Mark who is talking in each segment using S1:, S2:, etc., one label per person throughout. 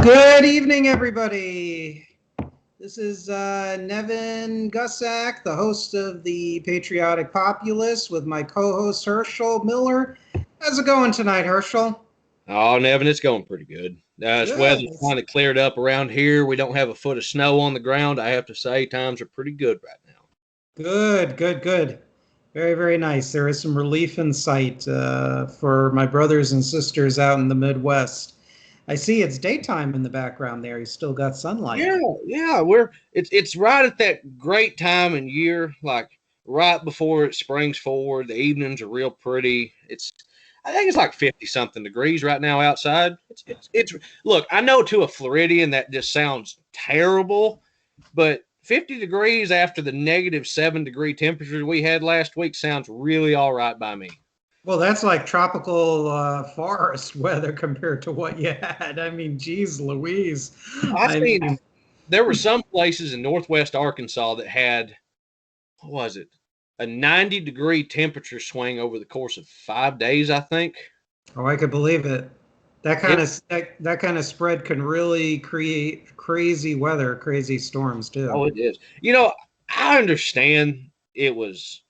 S1: Good evening, everybody. This is Nevin Gusak, the host of the Patriotic Populace, with my co-host Herschell Miller. How's it going tonight, Herschell?
S2: Oh, Nevin, it's going pretty good. This weather's kind of cleared up around here. We don't have a foot of snow on the ground. I have to say, times are pretty good right now.
S1: Good. Very, very nice. There is some relief in sight for my brothers and sisters out in the Midwest. I see it's daytime in the background there. You still got sunlight.
S2: Yeah. It's right at that great time in year, like right before it springs forward. The evenings are real pretty. I think it's like 50 something degrees right now outside. It's look, I know to a Floridian that just sounds terrible, but 50 degrees after the -7 degree temperatures we had last week sounds really all right by me.
S1: Well, that's like tropical forest weather compared to what you had. I mean, geez Louise.
S2: There were some places in northwest Arkansas that had, what was it, a 90-degree temperature swing over the course of 5 days, I think.
S1: Oh, I could believe it. That kind of spread can really create crazy weather, crazy storms too.
S2: Oh, it is. I understand it was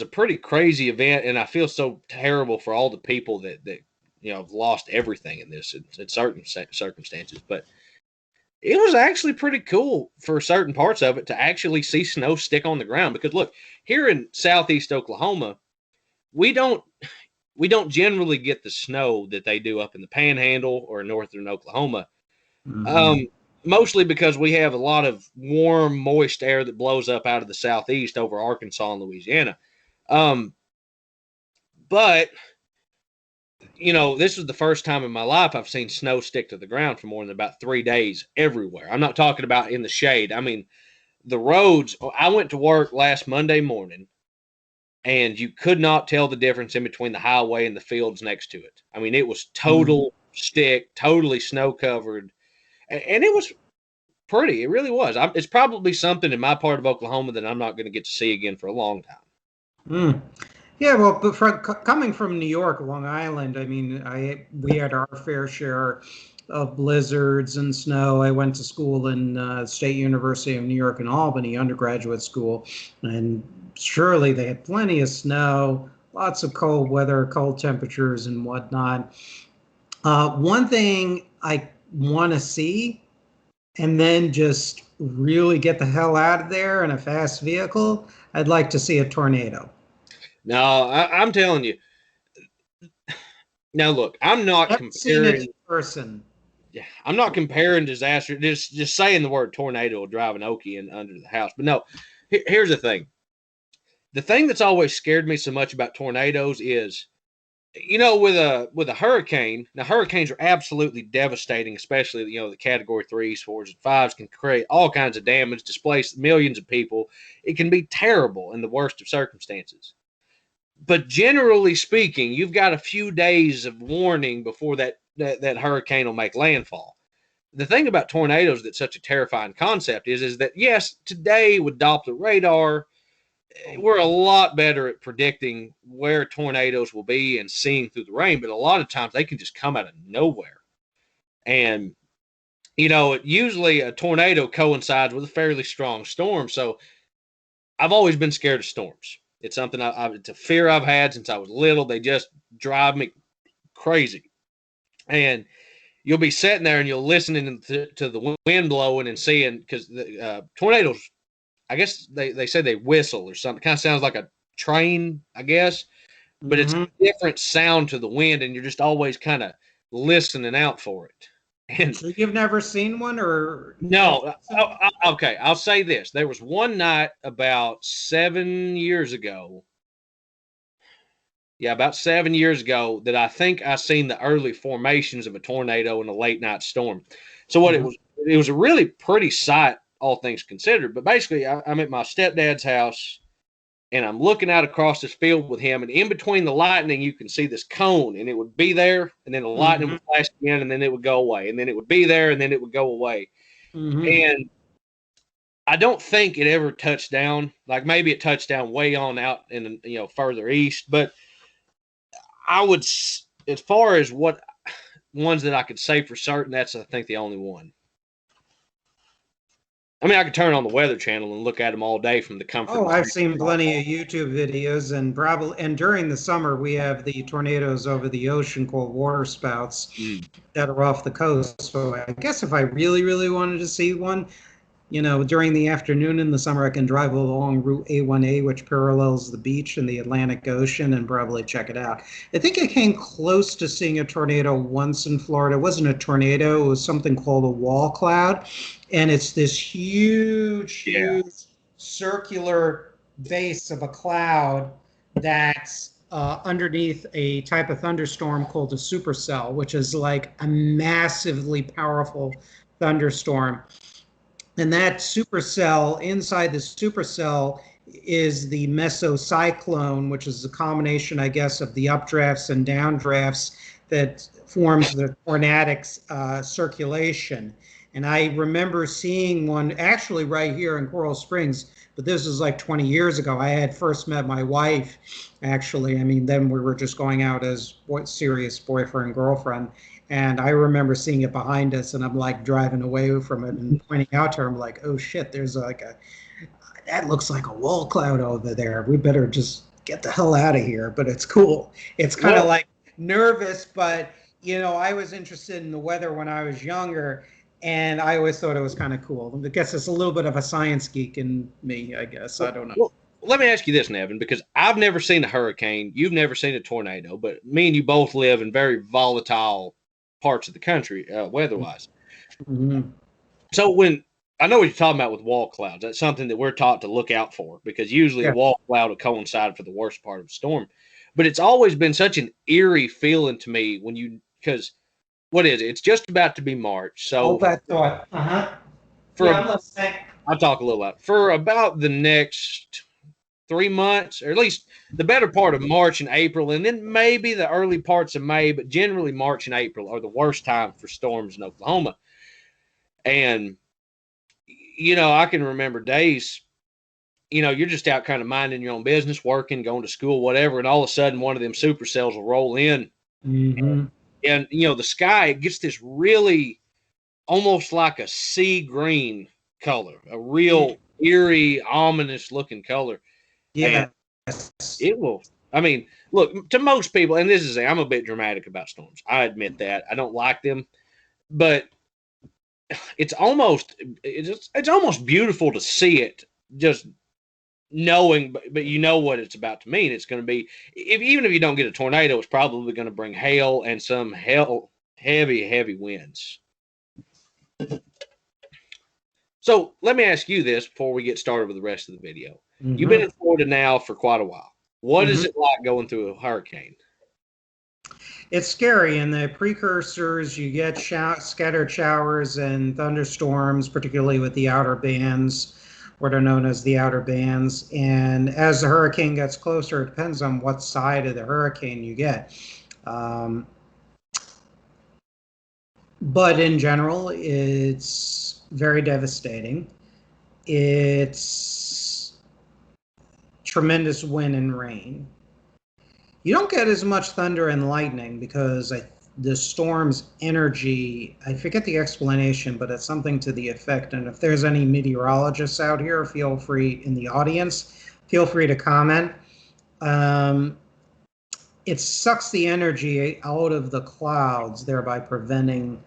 S2: a pretty crazy event, and I feel so terrible for all the people that have lost everything in this in certain circumstances. But it was actually pretty cool for certain parts of it to actually see snow stick on the ground. Because look, here in southeast Oklahoma, we don't generally get the snow that they do up in the Panhandle or northern Oklahoma. Mm-hmm. Mostly because we have a lot of warm, moist air that blows up out of the southeast over Arkansas and Louisiana. But this was the first time in my life I've seen snow stick to the ground for more than about 3 days everywhere. I'm not talking about in the shade. I mean, the roads. I went to work last Monday morning, and you could not tell the difference in between the highway and the fields next to it. I mean, it was total stick, totally snow covered, and it was pretty. It really was. It's probably something in my part of Oklahoma that I'm not going to get to see again for a long time.
S1: Yeah, well, but coming from New York, Long Island, I mean, we had our fair share of blizzards and snow. I went to school in State University of New York in Albany, undergraduate school, and surely they had plenty of snow, lots of cold weather, cold temperatures and whatnot. One thing I want to see, and then just really get the hell out of there in a fast vehicle, I'd like to see a tornado.
S2: No, I'm telling you. Now, look, I'm not comparing. Yeah, I'm not comparing disaster. Just saying the word tornado will drive an Okie in under the house. But no, here's the thing. The thing that's always scared me so much about tornadoes is, with a hurricane. Now, hurricanes are absolutely devastating, especially the Category 3s, 4s, and 5s can create all kinds of damage, displace millions of people. It can be terrible in the worst of circumstances. But generally speaking, you've got a few days of warning before that hurricane will make landfall. The thing about tornadoes that's such a terrifying concept is that, yes, today with Doppler radar, we're a lot better at predicting where tornadoes will be and seeing through the rain, but a lot of times they can just come out of nowhere. And, usually a tornado coincides with a fairly strong storm. So I've always been scared of storms. It's something it's a fear I've had since I was little. They just drive me crazy. And you'll be sitting there and you'll listen to the wind blowing and seeing, because the tornadoes, I guess they say they whistle or something. It kind of sounds like a train, I guess. But it's a different sound to the wind, and you're just always kind of listening out for it. And
S1: so you've never seen one, or
S2: no? Okay, I'll say this: there was one night about 7 years ago. Yeah, about 7 years ago that I think I seen the early formations of a tornado in a late night storm. So what it was a really pretty sight, all things considered. But basically, I'm at my stepdad's house, and I'm looking out across this field with him, and in between the lightning, you can see this cone, and it would be there, and then the lightning would flash again, and then it would go away, and then it would be there, and then it would go away. And I don't think it ever touched down. Like, maybe it touched down way on out in, further east, but I would, as far as what ones that I could say for certain, that's, I think, the only one. I mean, I could turn on the Weather Channel and look at them all day from the comfort.
S1: Oh, I've seen plenty of YouTube videos, and during the summer we have the tornadoes over the ocean called water spouts that are off the coast. So I guess if I really, really wanted to see one, during the afternoon in the summer, I can drive along Route A1A, which parallels the beach in the Atlantic Ocean, and probably check it out. I think I came close to seeing a tornado once in Florida. It wasn't a tornado. It was something called a wall cloud. And it's this huge circular base of a cloud that's underneath a type of thunderstorm called a supercell, which is like a massively powerful thunderstorm. And that supercell, inside the supercell, is the mesocyclone, which is a combination, I guess, of the updrafts and downdrafts that forms the tornadic circulation. And I remember seeing one actually right here in Coral Springs, but this is like 20 years ago. I had first met my wife, actually. I mean, then we were just going out as serious boyfriend, girlfriend. And I remember seeing it behind us, and I'm like driving away from it and pointing out to her, I'm like, oh shit, there's like that looks like a wall cloud over there. We better just get the hell out of here. But it's cool. It's kind of like nervous, but I was interested in the weather when I was younger. And I always thought it was kind of cool. I guess it's a little bit of a science geek in me, I guess. I don't know.
S2: Well, let me ask you this, Nevin, because I've never seen a hurricane. You've never seen a tornado, but me and you both live in very volatile parts of the country, weather-wise.
S1: Mm-hmm.
S2: So when I know what you're talking about with wall clouds, that's something that we're taught to look out for, because usually a wall cloud will coincide for the worst part of the storm. But it's always been such an eerie feeling to me because what is it? It's just about to be March. So
S1: hold that thought.
S2: I'll talk a little loud. For about the next 3 months, or at least the better part of March and April, and then maybe the early parts of May, but generally March and April are the worst time for storms in Oklahoma. And, I can remember days, you're just out kind of minding your own business, working, going to school, whatever, and all of a sudden one of them supercells will roll in.
S1: Mm-hmm.
S2: And the sky, it gets this really almost like a sea green color, a real eerie, ominous looking color.
S1: Yeah.
S2: And it will, I mean, look, to most people, and I'm a bit dramatic about storms. I admit that. I don't like them, but it's almost beautiful to see it, just knowing, but what it's about to mean. It's going to be, even if you don't get a tornado, it's probably going to bring hail and some heavy winds. So let me ask you this before we get started with the rest of the video. Mm-hmm. You've been in Florida now for quite a while. What is it like going through a hurricane?
S1: It's scary. In the precursors, you get scattered showers and thunderstorms, particularly with the outer bands, what are known as the outer bands. And as the hurricane gets closer, it depends on what side of the hurricane you get. But in general, it's very devastating. It's tremendous wind and rain. You don't get as much thunder and lightning because the storm's energy, I forget the explanation, but it's something to the effect. And if there's any meteorologists out here, feel free, in the audience, feel free to comment. It sucks the energy out of the clouds, thereby preventing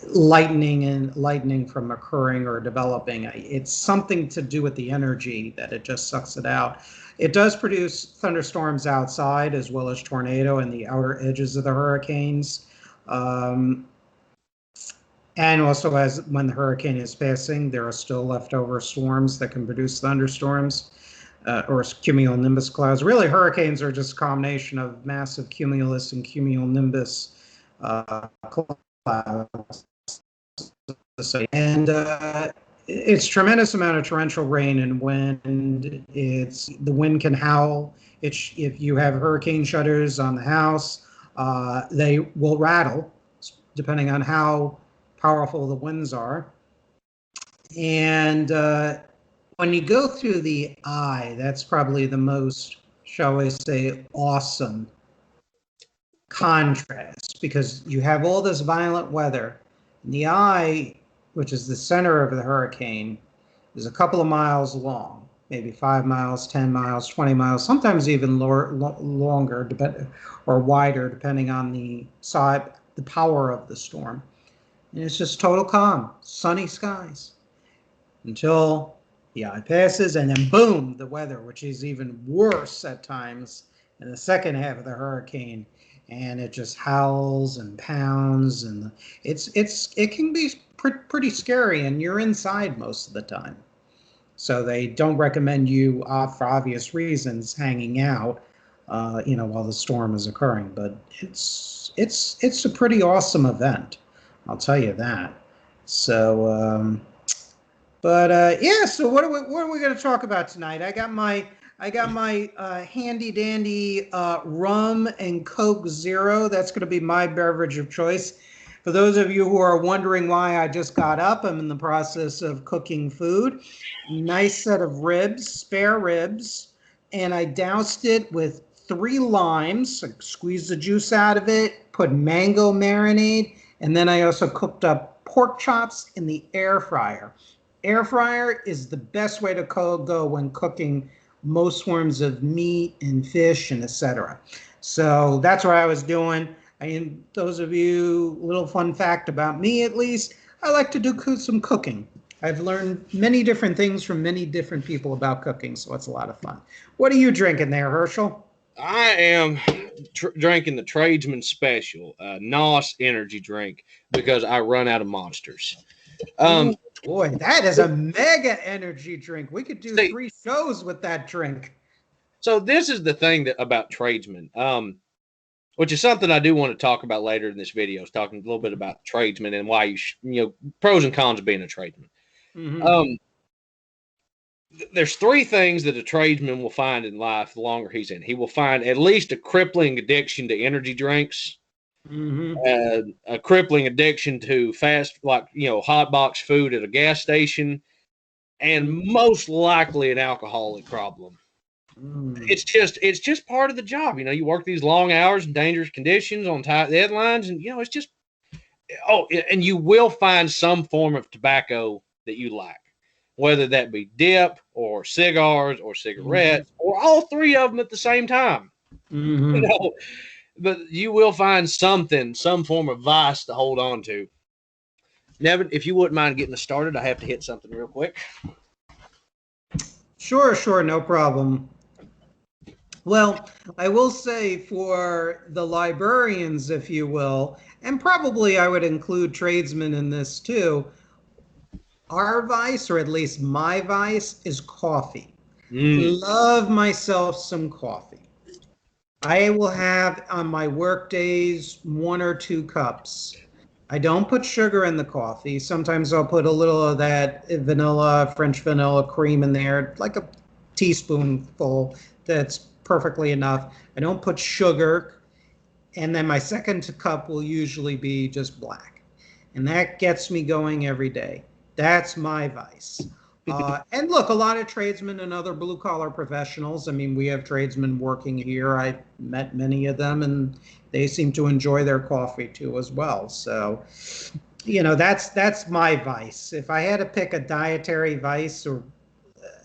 S1: lightning from occurring or developing. It's something to do with the energy that it just sucks it out. It does produce thunderstorms outside as well as tornado in the outer edges of the hurricanes. And also, as when the hurricane is passing, there are still leftover storms that can produce thunderstorms or cumulonimbus clouds. Really, hurricanes are just a combination of massive cumulus and cumulonimbus clouds. And it's tremendous amount of torrential rain and wind. The wind can howl. If you have hurricane shutters on the house, they will rattle depending on how powerful the winds are. And when you go through the eye, that's probably the most, shall we say, awesome contrast, because you have all this violent weather. And the eye, which is the center of the hurricane, is a couple of miles long, maybe 5 miles, 10 miles, 20 miles, sometimes even longer, or wider, depending on the power of the storm. And it's just total calm, sunny skies until the eye passes, and then boom, the weather, which is even worse at times in the second half of the hurricane, and it just howls and pounds, and it can be pretty scary, and you're inside most of the time. So they don't recommend you, for obvious reasons, hanging out, while the storm is occurring. But it's a pretty awesome event, I'll tell you that. So, yeah. So what are we going to talk about tonight? I got my handy dandy rum and Coke Zero. That's going to be my beverage of choice. For those of you who are wondering why I just got up, I'm in the process of cooking food. Nice set of ribs, spare ribs, and I doused it with 3 limes. I squeezed the juice out of it, put mango marinade, and then I also cooked up pork chops in the air fryer. Air fryer is the best way to go when cooking most forms of meat and fish and etc. So that's what I was doing. And those of you, little fun fact about me at least, I like to do some cooking. I've learned many different things from many different people about cooking, so it's a lot of fun. What are you drinking there, Herschel?
S2: I am drinking the Tradesman Special, NOS energy drink, because I run out of Monsters.
S1: Oh, boy, that is a mega energy drink. We could do 3 shows with that drink.
S2: So this is the thing about Tradesman, which is something I do want to talk about later in this video, is talking a little bit about tradesmen and why pros and cons of being a tradesman. Mm-hmm. There's 3 things that a tradesman will find in life the longer he's in. He will find at least a crippling addiction to energy drinks, a crippling addiction to hot box food at a gas station, and most likely an alcoholic problem. It's just part of the job. You work these long hours in dangerous conditions on tight deadlines, and it's just and you will find some form of tobacco that you like, whether that be dip or cigars or cigarettes or all 3 of them at the same time. But you will find something, some form of vice to hold on to. Nevin, if you wouldn't mind getting us started, I have to hit something real quick.
S1: Sure, no problem. Well, I will say for the librarians, if you will, and probably I would include tradesmen in this too, our vice, or at least my vice, is coffee. Love myself some coffee. I will have on my work days 1 or 2 cups. I don't put sugar in the coffee. Sometimes I'll put a little of that vanilla, French vanilla cream in there, like a teaspoonful. That's perfectly enough. I don't put sugar. And then my second cup will usually be just black. And that gets me going every day. That's my vice. And look, a lot of tradesmen and other blue-collar professionals, I mean, we have tradesmen working here. I've met many of them, and they seem to enjoy their coffee too as well. So, that's my vice. If I had to pick a dietary vice,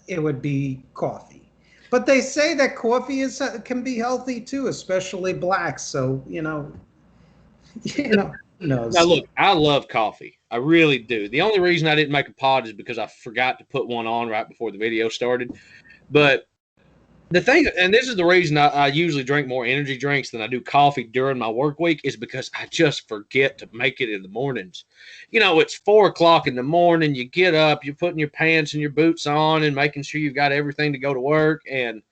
S1: it would be coffee. But they say that coffee can be healthy too, especially black. So, who knows?
S2: Now, look, I love coffee. I really do. The only reason I didn't make a pod is because I forgot to put one on right before the video started. But the thing, and this is the reason I usually drink more energy drinks than I do coffee during my work week, is because I just forget to make it in the mornings. It's 4 o'clock in the morning. You get up, you're putting your pants and your boots on and making sure you've got everything to go to work. And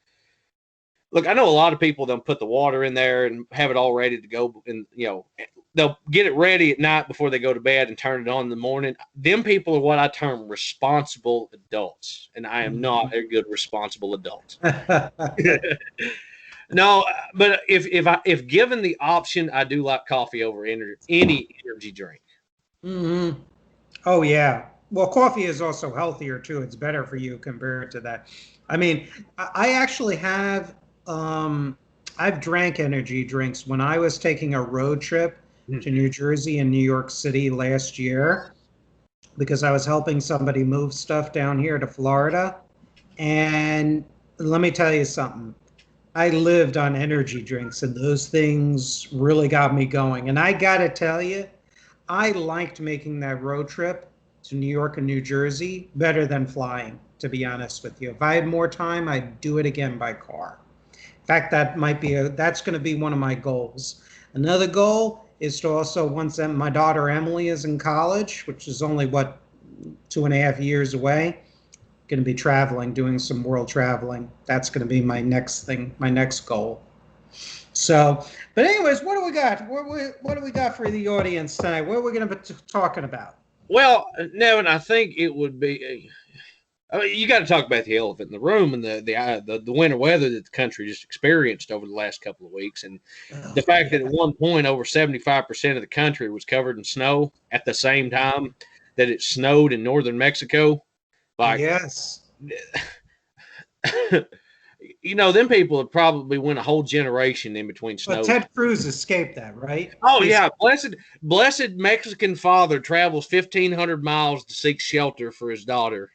S2: look, I know a lot of people, they'll put the water in there and have it all ready to go. And, they'll get it ready at night before they go to bed and turn it on in the morning. Them people are what I term responsible adults, and I am not a good responsible adult. No, but if given the option, I do like coffee over any energy drink.
S1: Oh yeah. Well, coffee is also healthier too. It's better for you compared to that. I mean, I actually have I've drank energy drinks when I was taking a road trip to New Jersey and New York City last year because I was helping somebody move stuff down here to Florida. And let me tell you something. I lived on energy drinks, and those things really got me going. And I got to tell you, I liked making that road trip to New York and New Jersey better than flying, to be honest with you. If I had more time, I'd do it again by car. In fact, that's going to be one of my goals. Another goal is to also, once my daughter Emily is in college, which is only 2.5 years away, going to be traveling, doing some world traveling. That's going to be my next thing, my next goal. So, but anyways, what do we got? What do we got for the audience tonight? What are we going to be talking about?
S2: Well, Nevin, I think it would be. I mean, you got to talk about the elephant in the room and the winter weather that the country just experienced over the last couple of weeks, and the fact that at one point over 75% of the country was covered in snow at the same time that it snowed in northern Mexico. Like,
S1: yes.
S2: Them people have probably went a whole generation in between snow.
S1: But Ted Cruz escaped that, right?
S2: Oh, yeah. Blessed Mexican father travels 1,500 miles to seek shelter for his daughter.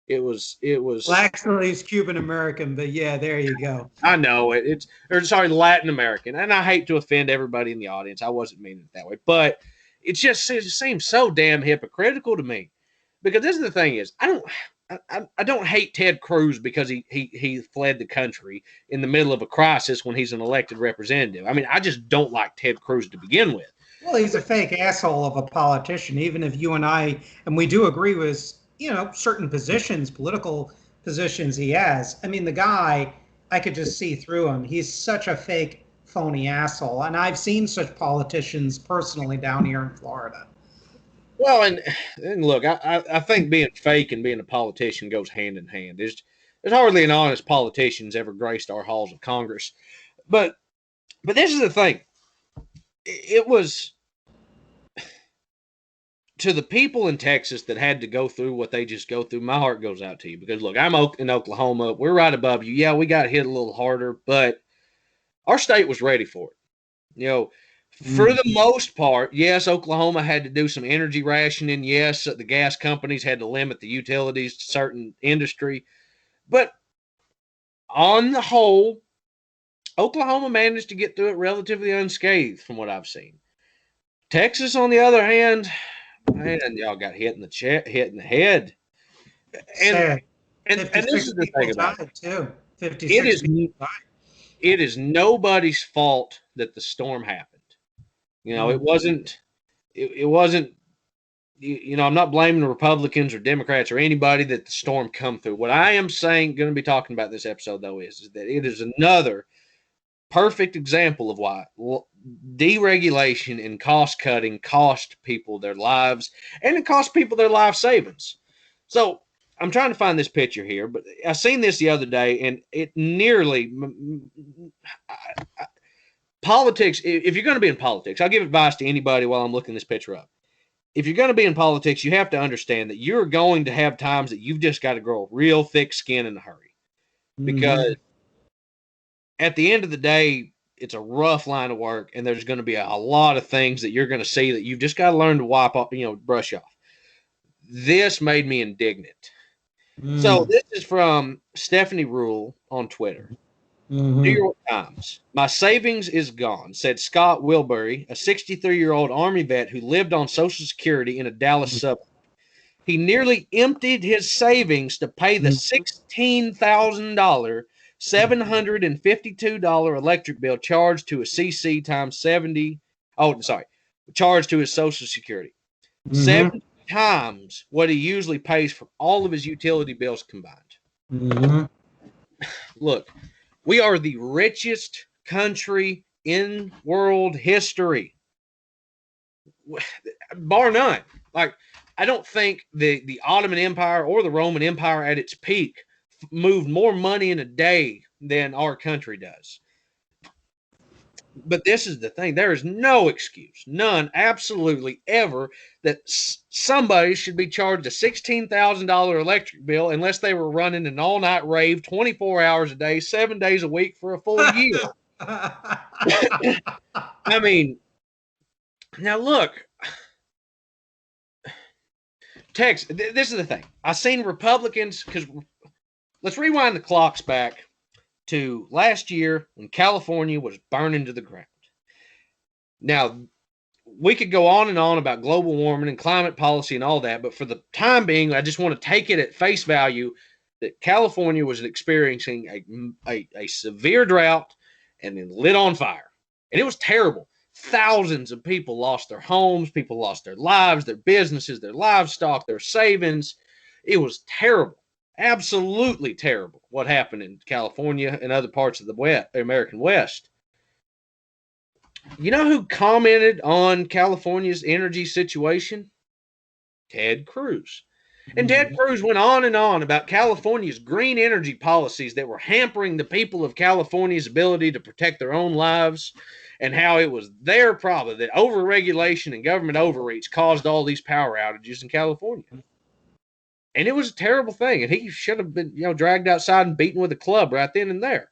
S2: It was.
S1: Well, actually, he's Cuban American, but yeah, there you go.
S2: I know it. Latin American, and I hate to offend everybody in the audience. I wasn't meaning it that way, but it just seems so damn hypocritical to me. Because this is the thing is, I don't hate Ted Cruz because he fled the country in the middle of a crisis when he's an elected representative. I mean, I just don't like Ted Cruz to begin with.
S1: Well, he's a fake asshole of a politician, even if you and we do agree with, certain positions, political positions he has. I mean, the guy, I could just see through him. He's such a fake, phony asshole. And I've seen such politicians personally down here in Florida.
S2: Well, and look, I think being fake and being a politician goes hand in hand. There's hardly an honest politician who's ever graced our halls of Congress. But this is the thing. It was to the people in Texas that had to go through what they just go through. My heart goes out to you because, look, I'm in Oklahoma. We're right above you. Yeah, we got hit a little harder, but our state was ready for it. For the most part, yes, Oklahoma had to do some energy rationing. Yes, the gas companies had to limit the utilities to certain industry. But on the whole, Oklahoma managed to get through it relatively unscathed from what I've seen. Texas, on the other hand, man, y'all got hit in the head. And this is the thing about it, too. It is nobody's fault that the storm happened. It wasn't, I'm not blaming the Republicans or Democrats or anybody that the storm come through. What I am saying, going to be talking about this episode, though, is that it is another perfect example of why deregulation and cost cutting cost people their lives, and it cost people their life savings. So I'm trying to find this picture here, but I seen this the other day, and it nearly politics. If you're going to be in politics, I'll give advice to anybody while I'm looking this picture up. If you're going to be in politics, you have to understand that you're going to have times that you've just got to grow a real thick skin in a hurry, because at the end of the day, it's a rough line of work, and there's going to be a lot of things that you're going to see that you've just got to learn to wipe off, brush off. This made me indignant. So this is from Stephanie Rule on Twitter. New York Times. My savings is gone, said Scott Wilbury, a 63-year-old Army vet who lived on Social Security in a Dallas suburb. He nearly emptied his savings to pay the $16,000, $752 electric bill charged to a CC times 70. Oh, sorry. Charged to his Social Security. 70 times what he usually pays for all of his utility bills combined. Look, we are the richest country in world history, bar none. Like, I don't think the Ottoman Empire or the Roman Empire at its peak moved more money in a day than our country does. But this is the thing. There is no excuse, none, absolutely ever, that somebody should be charged a $16,000 electric bill unless they were running an all-night rave 24 hours a day, 7 days a week for a full year. I mean, now look, Texas, this is the thing. I've seen Republicans, because let's rewind the clocks back to last year when California was burning to the ground. Now, we could go on and on about global warming and climate policy and all that, but for the time being, I just want to take it at face value that California was experiencing a severe drought and then lit on fire. And it was terrible. Thousands of people lost their homes, people lost their lives, their businesses, their livestock, their savings. It was terrible. Absolutely terrible what happened in California and other parts of the American West. You know who commented on California's energy situation? Ted Cruz. And Ted Cruz went on and on about California's green energy policies that were hampering the people of California's ability to protect their own lives, and how it was their problem that overregulation and government overreach caused all these power outages in California. And it was a terrible thing, and he should have been, dragged outside and beaten with a club right then and there.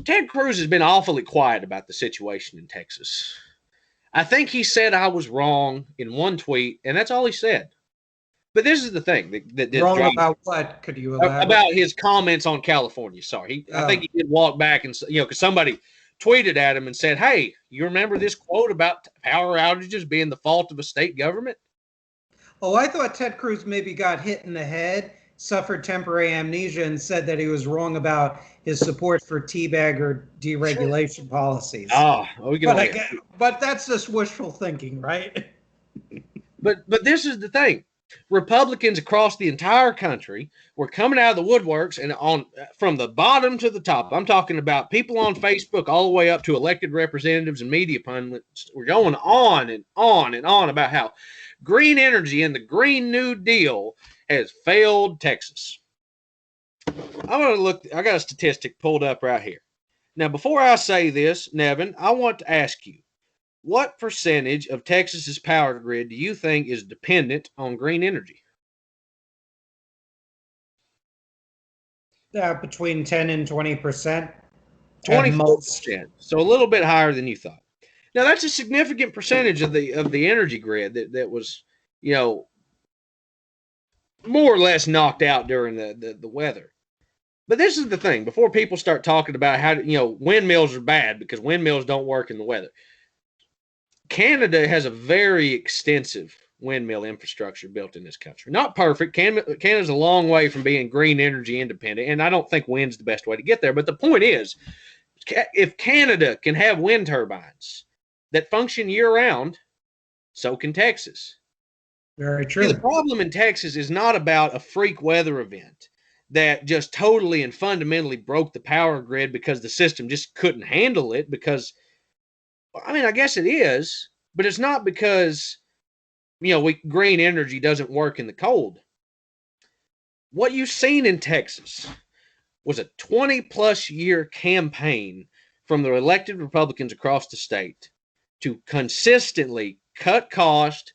S2: Ted Cruz has been awfully quiet about the situation in Texas. I think he said I was wrong in one tweet, and that's all he said. But this is the thing that
S1: wrong about what? Could you elaborate?
S2: About his comments on California? Sorry, I think he did walk back and because somebody tweeted at him and said, "Hey, you remember this quote about power outages being the fault of a state government?"
S1: Oh, I thought Ted Cruz maybe got hit in the head, suffered temporary amnesia, and said that he was wrong about his support for teabag or deregulation policies. But that's just wishful thinking, right?
S2: But this is the thing. Republicans across the entire country were coming out of the woodworks and from the bottom to the top. I'm talking about people on Facebook all the way up to elected representatives and media pundits. We're going on and on and on about how green energy and the Green New Deal has failed Texas. I got a statistic pulled up right here. Now, before I say this, Nevin, I want to ask you, what percentage of Texas's power grid do you think is dependent on green energy?
S1: Between 10 and 20%.
S2: 20%. So a little bit higher than you thought. Now, that's a significant percentage of the energy grid that was, more or less knocked out during the weather. But this is the thing. Before people start talking about how, windmills are bad because windmills don't work in the weather. Canada has a very extensive windmill infrastructure built in this country. Not perfect. Canada's a long way from being green energy independent, and I don't think wind's the best way to get there. But the point is, if Canada can have wind turbines that function year-round, so can Texas.
S1: Very true.
S2: See, the problem in Texas is not about a freak weather event that just totally and fundamentally broke the power grid because the system just couldn't handle it because, I guess it is, but it's not because, green energy doesn't work in the cold. What you've seen in Texas was a 20-plus year campaign from the elected Republicans across the state to consistently cut cost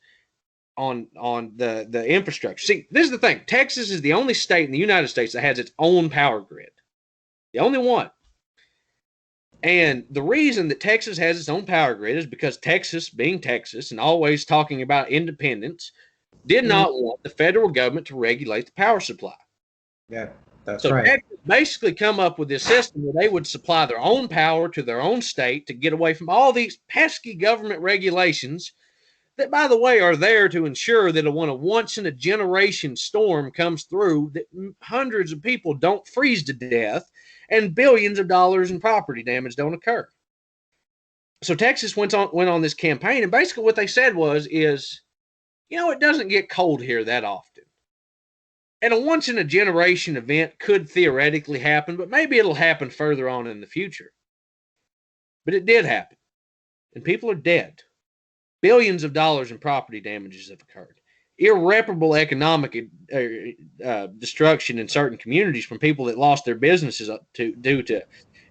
S2: on the infrastructure. See, this is the thing. Texas is the only state in the United States that has its own power grid. The only one. And the reason that Texas has its own power grid is because Texas, being Texas and always talking about independence, did not want the federal government to regulate the power supply.
S1: Yeah, that's right.
S2: So Texas basically come up with this system where they would supply their own power to their own state to get away from all these pesky government regulations that, by the way, are there to ensure that when a once-in-a-generation storm comes through, that hundreds of people don't freeze to death and billions of dollars in property damage don't occur. So Texas went on this campaign, and basically what they said is, it doesn't get cold here that often. And a once-in-a-generation event could theoretically happen, but maybe it'll happen further on in the future. But it did happen, and people are dead. Billions of dollars in property damages have occurred. Irreparable economic destruction in certain communities from people that lost their businesses due to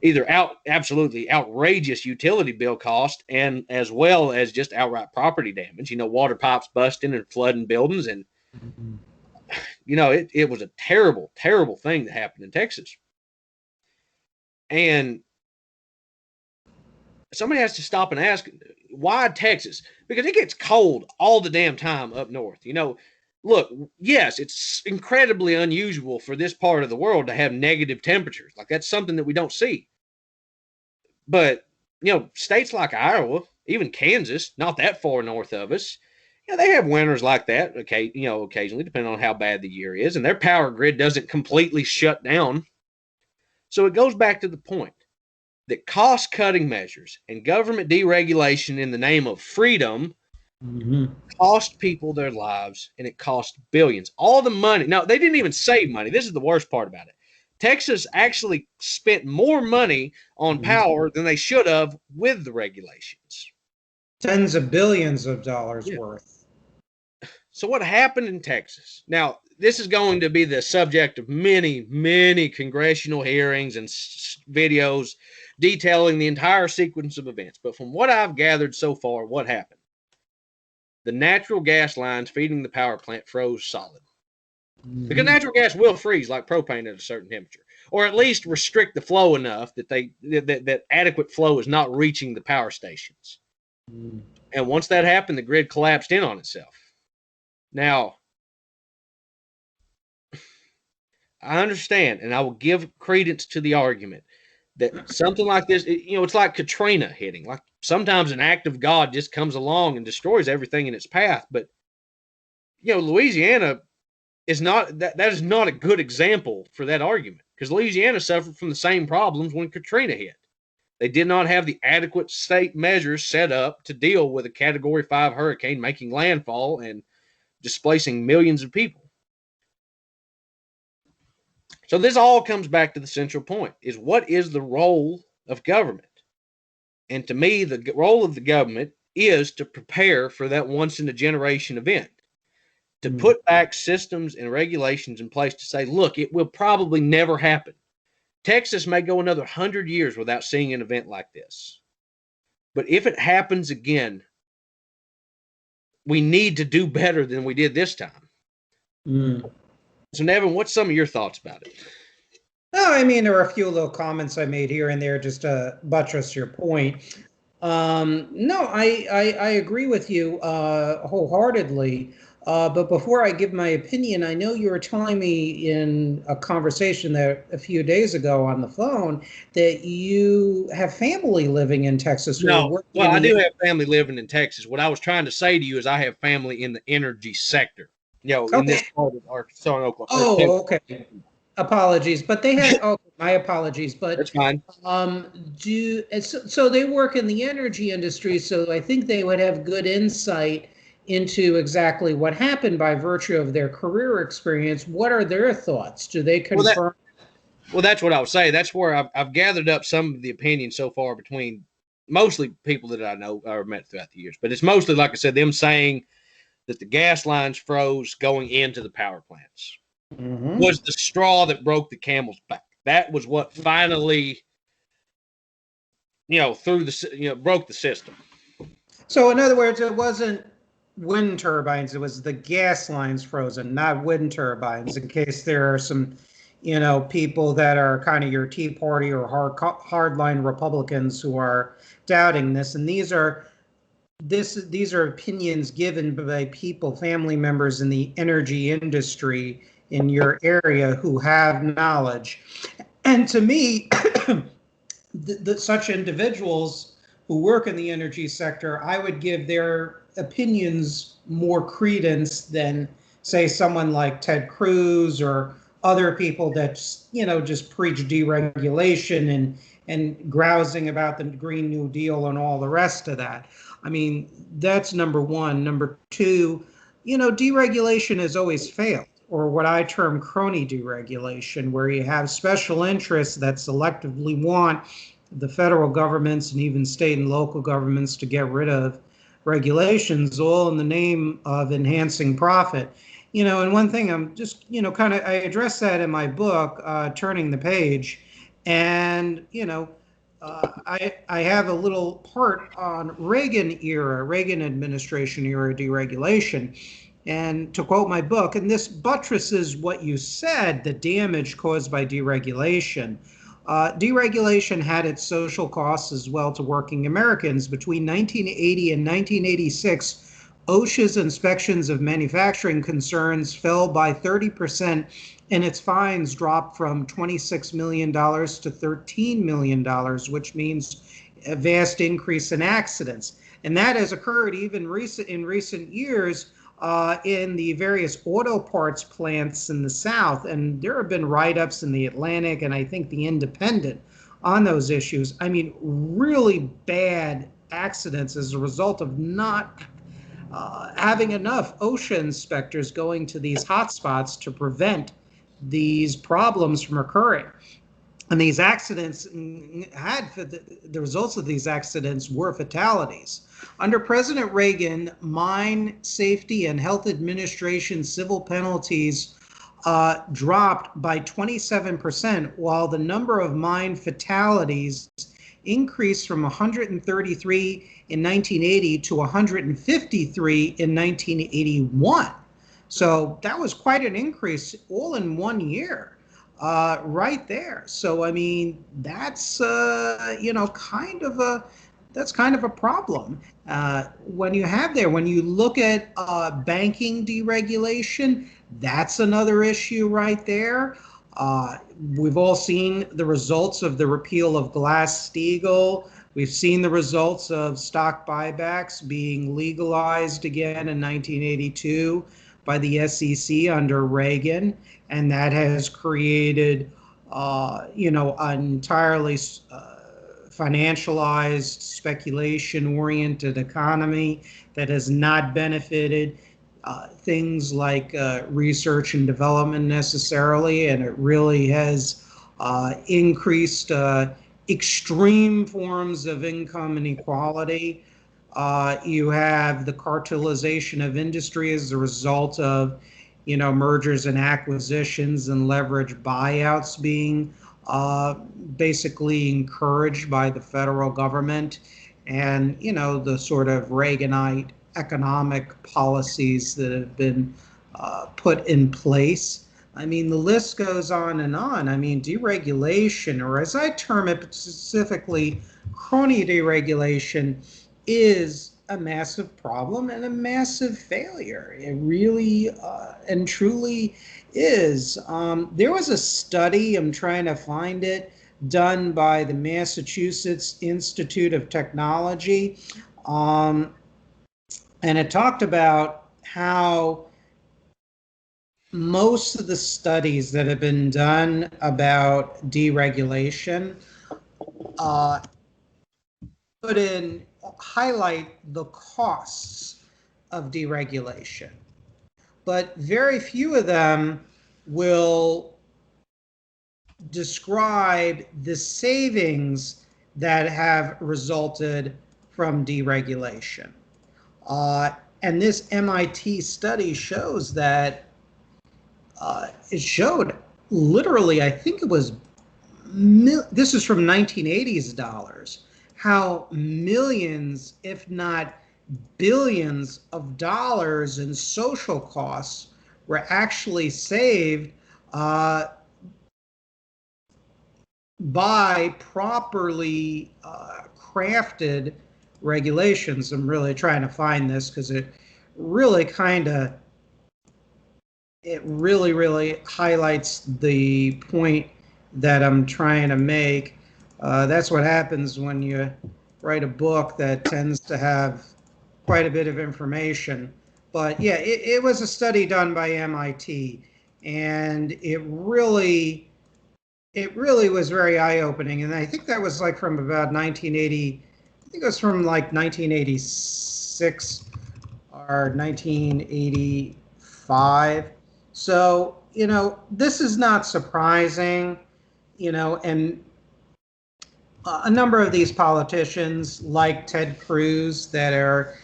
S2: either absolutely outrageous utility bill cost and as well as just outright property damage. Water pipes busting and flooding buildings, and it was a terrible, terrible thing that happened in Texas. And somebody has to stop and ask, why Texas? Because it gets cold all the damn time up north. Look, yes, it's incredibly unusual for this part of the world to have negative temperatures. Like, that's something that we don't see. But, states like Iowa, even Kansas, not that far north of us, they have winters like that, occasionally, depending on how bad the year is, and their power grid doesn't completely shut down. So it goes back to the point that cost-cutting measures and government deregulation in the name of freedom cost people their lives, and it cost billions. All the money. Now, they didn't even save money. This is the worst part about it. Texas actually spent more money on power than they should have with the regulations.
S1: Tens of billions of dollars worth.
S2: So what happened in Texas? Now, this is going to be the subject of many, many congressional hearings and videos detailing the entire sequence of events. But from what I've gathered so far, what happened? The natural gas lines feeding the power plant froze solid. Because natural gas will freeze like propane at a certain temperature, or at least restrict the flow enough that that adequate flow is not reaching the power stations. And once that happened, the grid collapsed in on itself. Now, I understand, and I will give credence to the argument that something like this, it's like Katrina hitting. Like, sometimes an act of God just comes along and destroys everything in its path. But, Louisiana is not, that is not a good example for that argument, because Louisiana suffered from the same problems when Katrina hit. They did not have the adequate state measures set up to deal with a Category 5 hurricane making landfall and displacing millions of people. So this all comes back to the central point, is what is the role of government? And to me, the role of the government is to prepare for that once-in-a-generation event, to put back systems and regulations in place to say, look, it will probably never happen. Texas may go another 100 years without seeing an event like this. But if it happens again, we need to do better than we did this time. So, Nevin, what's some of your thoughts about it?
S1: No, I mean, there are a few little comments I made here and there just to buttress your point. No, I agree with you wholeheartedly. But before I give my opinion, I know you were telling me in a conversation that a few days ago on the phone that you have family living in Texas.
S2: No, well, I do have family living in Texas. What I was trying to say to you is I have family in the energy sector, in this part of Arkansas and Oklahoma.
S1: Oh, okay. Apologies, but they had. Oh, my apologies, but
S2: that's fine.
S1: So they work in the energy industry, so I think they would have good insight into exactly what happened by virtue of their career experience. What are their thoughts? Do they confirm?
S2: Well, that's what I would say. That's where I've gathered up some of the opinions so far between mostly people that I know or met throughout the years. But it's mostly, like I said, them saying that the gas lines froze going into the power plants was the straw that broke the camel's back. That was what finally, broke the system.
S1: So in other words, it wasn't wind turbines, it was the gas lines frozen, not wind turbines, in case there are some, people that are kind of your Tea Party or hardline Republicans who are doubting this. And these are opinions given by people, family members in the energy industry in your area who have knowledge. And to me, such individuals who work in the energy sector, I would give their opinions more credence than, say, someone like Ted Cruz or other people that, just preach deregulation and grousing about the Green New Deal and all the rest of that. I mean, that's number one. Number two, deregulation has always failed, or what I term crony deregulation, where you have special interests that selectively want the federal governments and even state and local governments to get rid of regulations, all in the name of enhancing profit. And one thing I'm just, I address that in my book, Turning the Page. And, I have a little part on Reagan administration era deregulation. And to quote my book, and this buttresses what you said, the damage caused by deregulation. Deregulation had its social costs as well to working Americans. Between 1980 and 1986, OSHA's inspections of manufacturing concerns fell by 30%, and its fines dropped from $26 million to $13 million, which means a vast increase in accidents. And that has occurred even in recent years in the various auto parts plants in the South. And there have been write-ups in the Atlantic and I think the Independent on those issues. I mean, really bad accidents as a result of not having enough OSHA inspectors going to these hotspots to prevent these problems from occurring. And these accidents the results of these accidents were fatalities. Under President Reagan, Mine Safety and Health Administration civil penalties dropped by 27%, while the number of mine fatalities increased from 133 in 1980 to 153 in 1981. So that was quite an increase all in 1 year. Right there. So I mean, that's kind of a problem. When you look at banking deregulation, that's another issue right there. We've all seen the results of the repeal of Glass-Steagall. We've seen the results of stock buybacks being legalized again in 1982 by the SEC under Reagan, and that has created, an entirely financialized, speculation-oriented economy that has not benefited things like research and development necessarily, and it really has increased extreme forms of income inequality. You have the cartelization of industry as a result of, mergers and acquisitions and leverage buyouts being basically encouraged by the federal government, and, the sort of Reaganite economic policies that have been put in place. I mean, the list goes on and on. I mean, deregulation, or as I term it specifically, crony deregulation, is a massive problem and a massive failure. It really and truly is. There was a study, I'm trying to find it, done by the Massachusetts Institute of Technology, and it talked about how most of the studies that have been done about deregulation highlight the costs of deregulation, but very few of them will describe the savings that have resulted from deregulation. And this MIT study shows that it showed literally, I think it was, this is from 1980s dollars, how millions, if not billions of dollars in social costs were actually saved by properly crafted regulations. I'm really trying to find this because it really really highlights the point that I'm trying to make. That's what happens when you write a book that tends to have quite a bit of information. But yeah, it was a study done by MIT, and it really was very eye-opening. And I think that was like from about 1980, I think it was from like 1986 or 1985. So, this is not surprising, and a number of these politicians like Ted Cruz that are,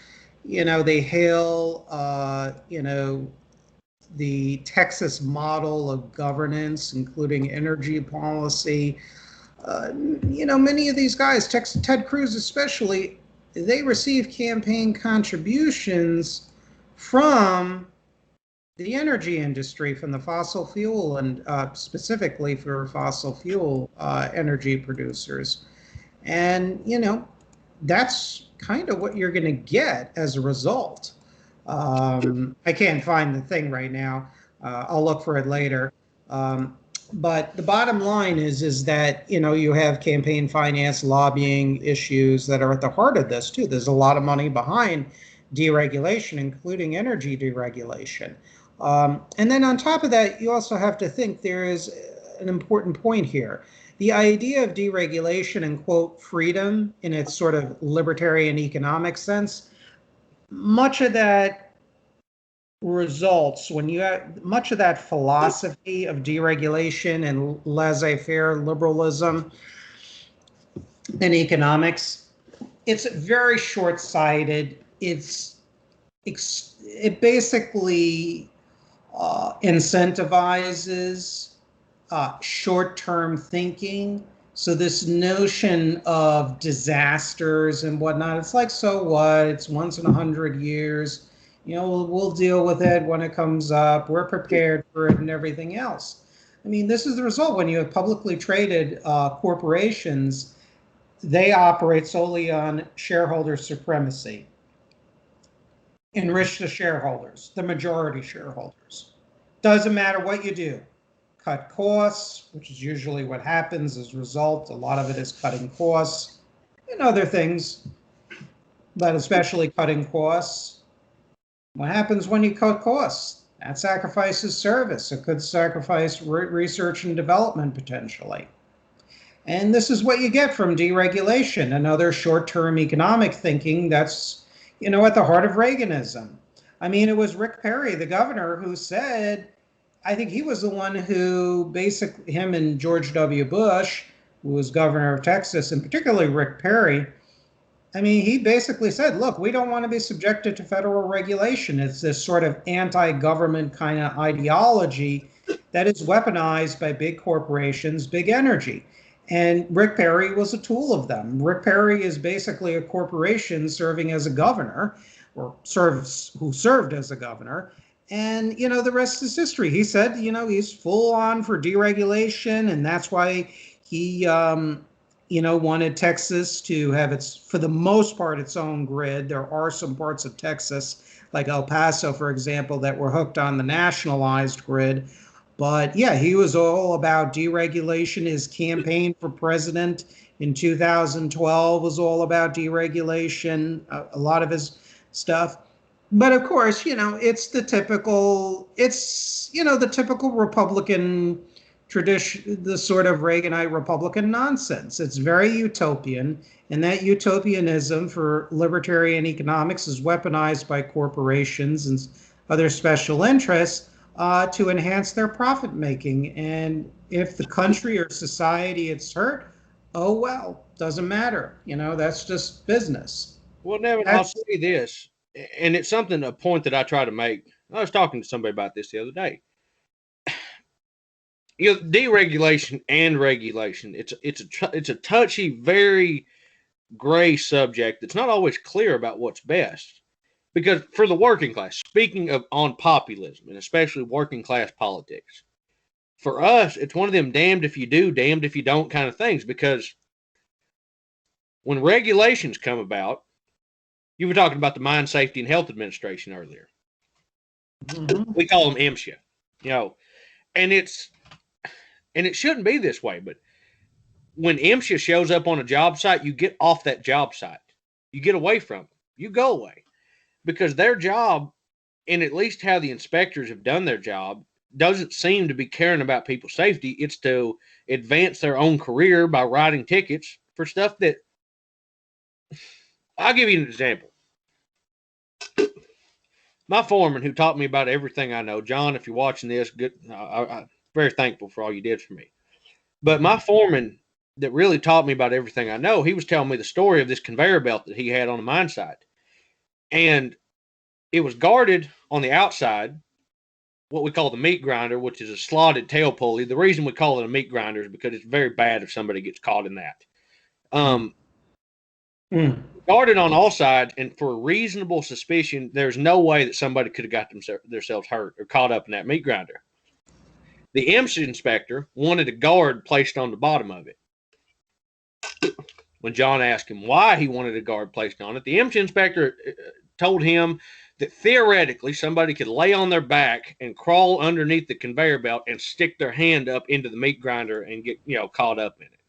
S1: they hail, the Texas model of governance, including energy policy. Many of these guys, Ted Cruz especially, they receive campaign contributions from the energy industry from the fossil fuel and specifically for fossil fuel energy producers. And, that's kind of what you're going to get as a result. I can't find the thing right now. I'll look for it later. But the bottom line is that, you have campaign finance, lobbying issues that are at the heart of this too. There's a lot of money behind deregulation, including energy deregulation. And then on top of that, you also have to think there is an important point here. The idea of deregulation and, quote, freedom in its sort of libertarian economic sense, much of that results when you have much of that philosophy of deregulation and laissez-faire liberalism in economics, it's very short-sighted. It basically incentivizes short-term thinking. So this notion of disasters and whatnot, it's like, so what? It's once in 100 years. We'll deal with it when it comes up. We're prepared for it and everything else. I mean, this is the result when you have publicly traded corporations. They operate solely on shareholder supremacy. Enrich the shareholders, the majority shareholders. Doesn't matter what you do. Cut costs, which is usually what happens as a result. A lot of it is cutting costs and other things, but especially cutting costs. What happens when you cut costs? That sacrifices service. It could sacrifice research and development potentially. And this is what you get from deregulation and other short-term economic thinking that's, at the heart of Reaganism. I mean, it was Rick Perry, the governor, who said, I think he was the one who basically, him and George W. Bush, who was governor of Texas, and particularly Rick Perry, I mean, he basically said, look, we don't want to be subjected to federal regulation. It's this sort of anti-government kind of ideology that is weaponized by big corporations, big energy. And Rick Perry was a tool of them. Rick Perry is basically a corporation serving as a governor, or who served as a governor. And, the rest is history. He said, he's full on for deregulation, and that's why he, wanted Texas to have for the most part, its own grid. There are some parts of Texas, like El Paso, for example, that were hooked on the nationalized grid. But yeah, he was all about deregulation. His campaign for president in 2012 was all about deregulation, a lot of his stuff. But of course, it's the typical Republican tradition, the sort of Reaganite Republican nonsense. It's very utopian, and that utopianism for libertarian economics is weaponized by corporations and other special interests to enhance their profit making. And if the country or society it's hurt, oh well, doesn't matter. That's just business.
S2: Well, Nevin, I'll say this, and it's a point that I try to make. I was talking to somebody about this the other day. Deregulation and regulation. It's a touchy, very gray subject that's not always clear about what's best. Because for the working class, speaking of on populism and especially working class politics, for us, it's one of them damned if you do, damned if you don't kind of things. Because when regulations come about, you were talking about the Mine Safety and Health Administration earlier. Mm-hmm. We call them MSHA, and it shouldn't be this way. But when MSHA shows up on a job site, you get off that job site. You get away from it. You go away. Because their job, and at least how the inspectors have done their job, doesn't seem to be caring about people's safety. It's to advance their own career by writing tickets for stuff that... I'll give you an example. My foreman, who taught me about everything I know, John, if you're watching this, good. I'm very thankful for all you did for me. But my foreman that really taught me about everything I know, he was telling me the story of this conveyor belt that he had on a mine site. And it was guarded on the outside, what we call the meat grinder, which is a slotted tail pulley. The reason we call it a meat grinder is because it's very bad if somebody gets caught in that.
S1: Mm.
S2: Guarded on all sides, and for reasonable suspicion, there's no way that somebody could have got themselves hurt or caught up in that meat grinder. The IMSA inspector wanted a guard placed on the bottom of it. When John asked him why he wanted a guard placed on it, the IMSA inspector told him that theoretically somebody could lay on their back and crawl underneath the conveyor belt and stick their hand up into the meat grinder and get caught up in it.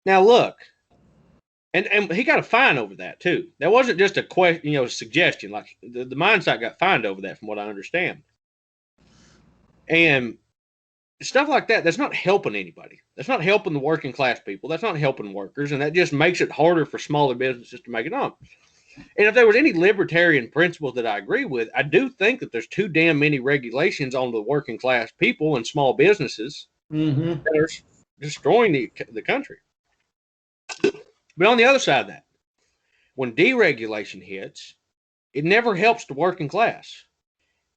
S2: Now look, and he got a fine over that too. That wasn't just a question, suggestion. Like the mine site got fined over that, from what I understand. And stuff like that, that's not helping anybody. That's not helping the working class people. That's not helping workers, and that just makes it harder for smaller businesses to make it on. And if there was any libertarian principles that I agree with, I do think that there's too damn many regulations on the working class people and small businesses that are destroying the country. But on the other side of that, when deregulation hits, it never helps the working class.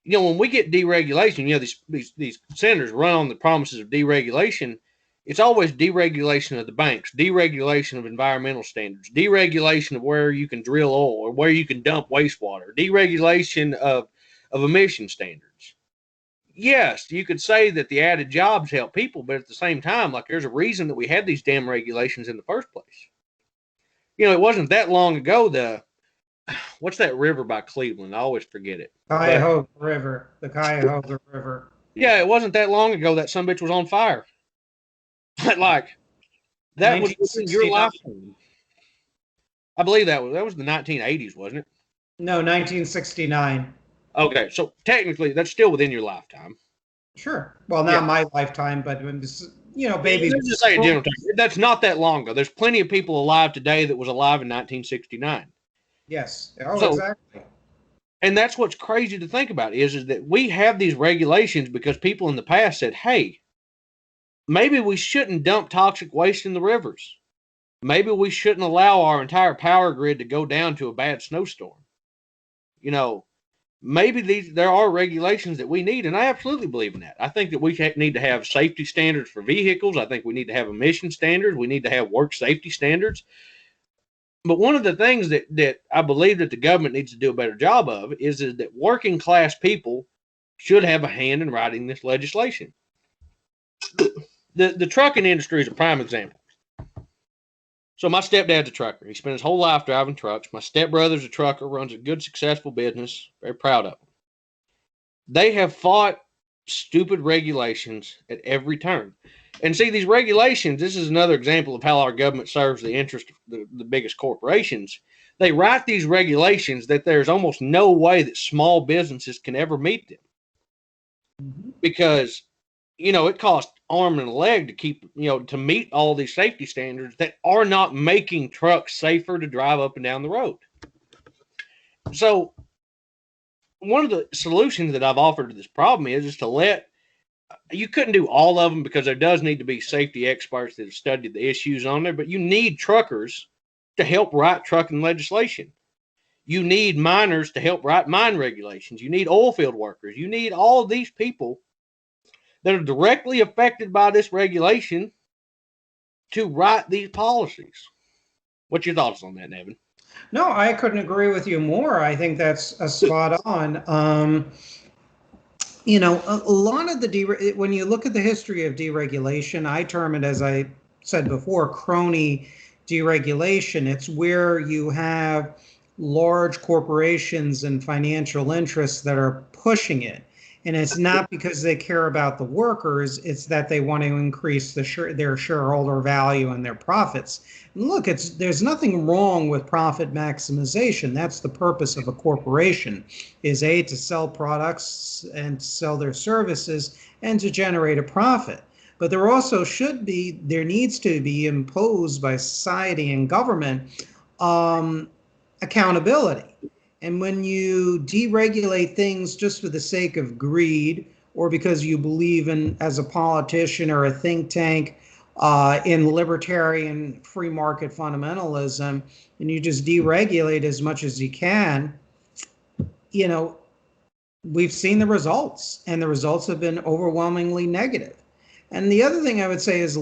S2: When we get deregulation, these senators run on the promises of deregulation. It's always deregulation of the banks, deregulation of environmental standards, deregulation of where you can drill oil or where you can dump wastewater, deregulation of emission standards. Yes, you could say that the added jobs help people, but at the same time, like, there's a reason that we had these damn regulations in the first place. It wasn't that long ago, what's that river by Cleveland? I always forget it.
S1: Cuyahoga River. The Cuyahoga River.
S2: Yeah, it wasn't that long ago that some bitch was on fire. Like, that was within your lifetime. I believe that was the 1980s, wasn't it?
S1: No, 1969.
S2: Okay, so technically that's still within your lifetime.
S1: Sure. Well, not my lifetime, but babies.
S2: Let's just say in general terms, that's not that long ago. There's plenty of people alive today that was alive in 1969.
S1: Yes. Oh, exactly.
S2: And that's what's crazy to think about is that we have these regulations because people in the past said, hey, maybe we shouldn't dump toxic waste in the rivers. Maybe we shouldn't allow our entire power grid to go down to a bad snowstorm. Maybe there are regulations that we need, and I absolutely believe in that. I think that we need to have safety standards for vehicles. I think we need to have emission standards. We need to have work safety standards. But one of the things that I believe that the government needs to do a better job of is that working class people should have a hand in writing this legislation. The trucking industry is a prime example. So my stepdad's a trucker. He spent his whole life driving trucks. My stepbrother's a trucker, runs a good, successful business. Very proud of them. They have fought stupid regulations at every turn. And see, these regulations, this is another example of how our government serves the interest of the biggest corporations. They write these regulations that there's almost no way that small businesses can ever meet them. Because, it costs arm and a leg to keep, to meet all these safety standards that are not making trucks safer to drive up and down the road. So one of the solutions that I've offered to this problem is to you couldn't do all of them because there does need to be safety experts that have studied the issues on there, but you need truckers to help write trucking legislation. You need miners to help write mine regulations. You need oil field workers. You need all of these people that are directly affected by this regulation to write these policies. What's your thoughts on that, Nevin?
S1: No, I couldn't agree with you more. I think that's a spot on. A lot of when you look at the history of deregulation, I term it, as I said before, crony deregulation. It's where you have large corporations and financial interests that are pushing it. And it's not because they care about the workers, it's that they want to increase their shareholder value and their profits. And look, there's nothing wrong with profit maximization. That's the purpose of a corporation, is to sell products and to sell their services and to generate a profit. But there needs to be imposed by society and government accountability. And when you deregulate things just for the sake of greed, or because you believe in, as a politician or a think tank, in libertarian free market fundamentalism, and you just deregulate as much as you can, we've seen the results, and the results have been overwhelmingly negative. And the other thing I would say is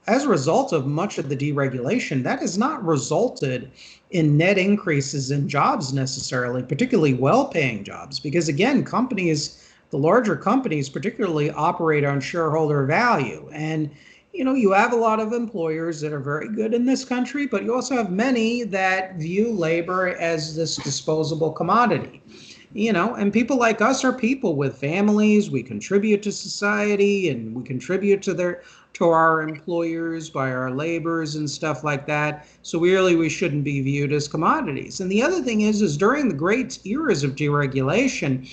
S1: as a result of much of the deregulation, that has not resulted in net increases in jobs necessarily, particularly well-paying jobs, because again, companies, the larger companies particularly operate on shareholder value. And you have a lot of employers that are very good in this country, but you also have many that view labor as this disposable commodity. And people like us are people with families. We contribute to society, and we contribute to our employers by our labors and stuff like that. So we shouldn't be viewed as commodities. And the other thing is during the great eras of deregulation,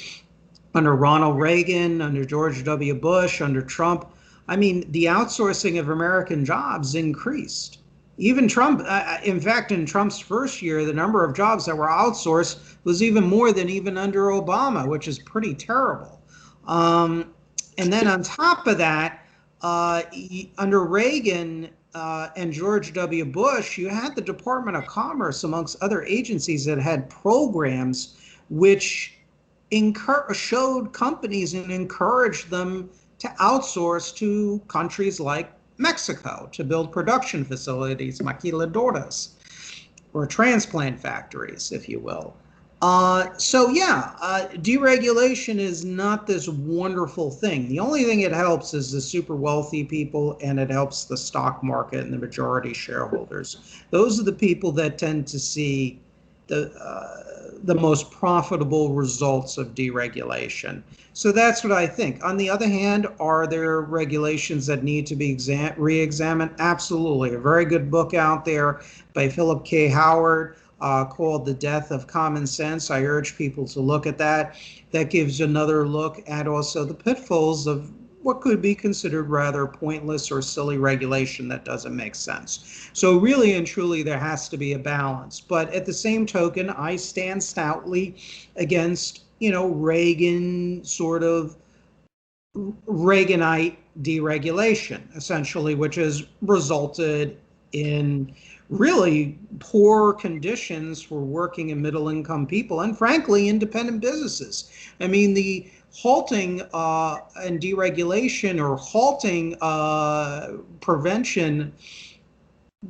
S1: under Ronald Reagan, under George W. Bush, under Trump, I mean, the outsourcing of American jobs increased. Even Trump, in fact, in Trump's first year, the number of jobs that were outsourced was even more than even under Obama, which is pretty terrible. And then on top of that, under Reagan and George W. Bush, you had the Department of Commerce, amongst other agencies, that had programs which showed companies and encouraged them to outsource to countries like Mexico to build production facilities, maquiladoras, or transplant factories, if you will. Deregulation is not this wonderful thing. The only thing it helps is the super wealthy people, and it helps the stock market and the majority shareholders. Those are the people that tend to see the most profitable results of deregulation. So that's what I think. On the other hand, are there regulations that need to be re-examined? Absolutely. A very good book out there by Philip K. Howard called The Death of Common Sense. I urge people to look at that. That gives another look at also the pitfalls of what could be considered rather pointless or silly regulation that doesn't make sense. So really and truly, there has to be a balance. But at the same token, I stand stoutly against, Reagan sort of Reaganite deregulation, essentially, which has resulted in really poor conditions for working and middle income people, and frankly, independent businesses. I mean, the halting and deregulation, or halting prevention,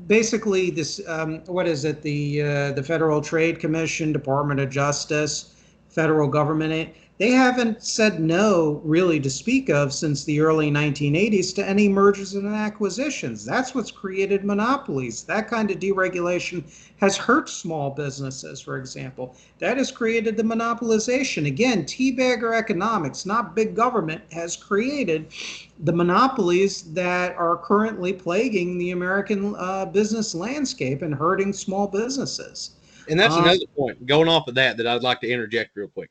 S1: basically this, what is it, the Federal Trade Commission, Department of Justice, federal government, they haven't said no, really, to speak of since the early 1980s to any mergers and acquisitions. That's what's created monopolies. That kind of deregulation has hurt small businesses, for example. That has created the monopolization. Again, teabagger economics, not big government, has created the monopolies that are currently plaguing the American business landscape and hurting small businesses.
S2: And that's another point, going off of that I'd like to interject real quick.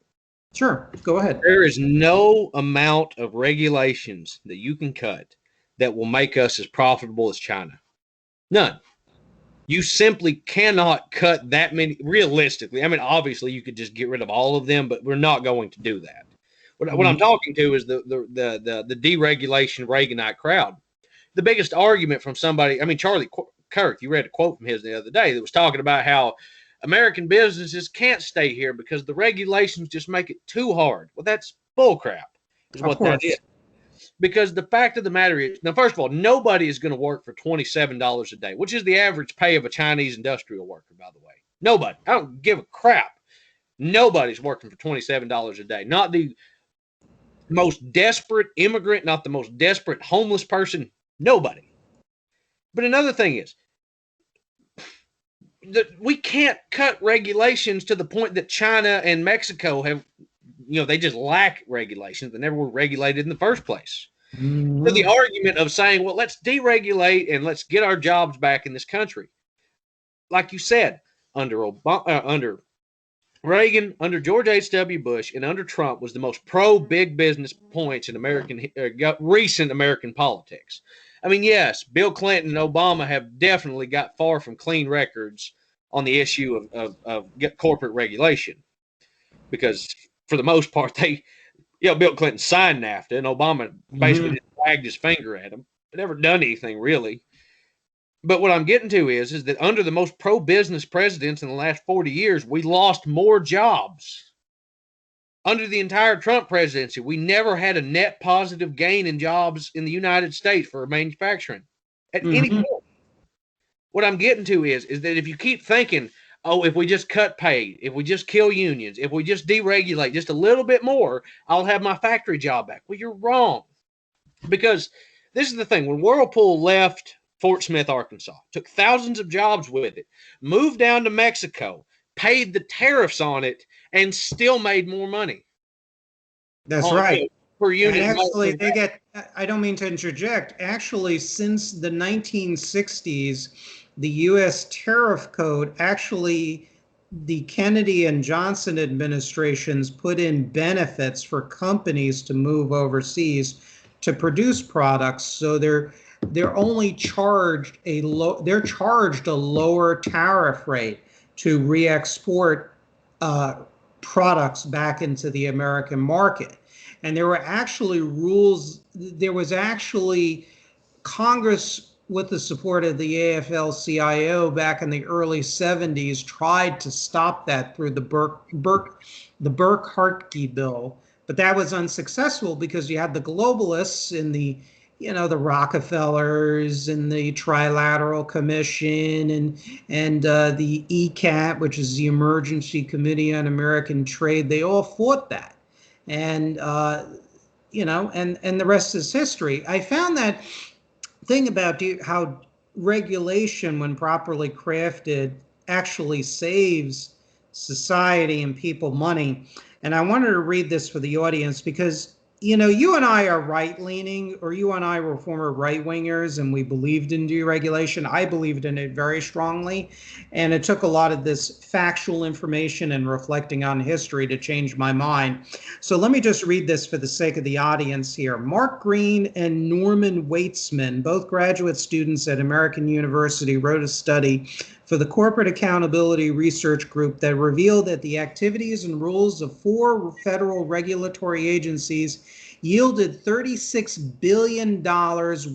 S1: Sure, go ahead.
S2: There is no amount of regulations that you can cut that will make us as profitable as China. None. You simply cannot cut that many realistically. I mean, obviously, you could just get rid of all of them, but we're not going to do that. What I'm talking to is the deregulation Reaganite crowd. The biggest argument from somebody, I mean, Charlie Kirk, you read a quote from his the other day that was talking about how American businesses can't stay here because the regulations just make it too hard. Well, that's bullcrap, is what that is. Because the fact of the matter is, now, first of all, nobody is going to work for $27 a day, which is the average pay of a Chinese industrial worker, by the way. Nobody. I don't give a crap. Nobody's working for $27 a day. Not the most desperate immigrant, not the most desperate homeless person. Nobody. But another thing is, we can't cut regulations to the point that China and Mexico have, they just lack regulations. They never were regulated in the first place. Mm-hmm. So the argument of saying, well, let's deregulate and let's get our jobs back in this country. Like you said, under Obama, under Reagan, under George H.W. Bush, and under Trump was the most pro-big business points in recent American politics. I mean, yes, Bill Clinton and Obama have definitely got far from clean records on the issue of corporate regulation, because for the most part, Bill Clinton signed NAFTA, and Obama basically just wagged his finger at him. Never done anything really. But what I'm getting to is that under the most pro-business presidents in the last 40 years, we lost more jobs. Under the entire Trump presidency, we never had a net positive gain in jobs in the United States for manufacturing. at any point. What I'm getting to is that if you keep thinking, oh, if we just cut pay, if we just kill unions, if we just deregulate just a little bit more, I'll have my factory job back. Well, you're wrong. Because this is the thing. When Whirlpool left Fort Smith, Arkansas, took thousands of jobs with it, moved down to Mexico, paid the tariffs on it, and still made more money.
S1: That's right.
S2: Per unit.
S1: And actually, I don't mean to interject, actually, since the 1960s, the U.S. tariff code, actually, the Kennedy and Johnson administrations put in benefits for companies to move overseas to produce products. So they're only charged they're charged a lower tariff rate to re-export products back into the American market. And there were actually rules, there was actually Congress, with the support of the AFL-CIO back in the early 70s, tried to stop that through the Burke-Hartke bill. But that was unsuccessful because you had the globalists in the Rockefellers and the Trilateral Commission and the ECAT, which is the Emergency Committee on American Trade. They all fought that. And, and the rest is history. I found that thing about how regulation, when properly crafted, actually saves society and people money. And I wanted to read this for the audience because, you and I are right-leaning, or you and I were former right-wingers, and we believed in deregulation. I believed in it very strongly, and it took a lot of this factual information and reflecting on history to change my mind. So let me just read this for the sake of the audience here. Mark Green and Norman Weitzman, both graduate students at American University, wrote a study for the Corporate Accountability Research Group that revealed that the activities and rules of 4 federal regulatory agencies yielded $36 billion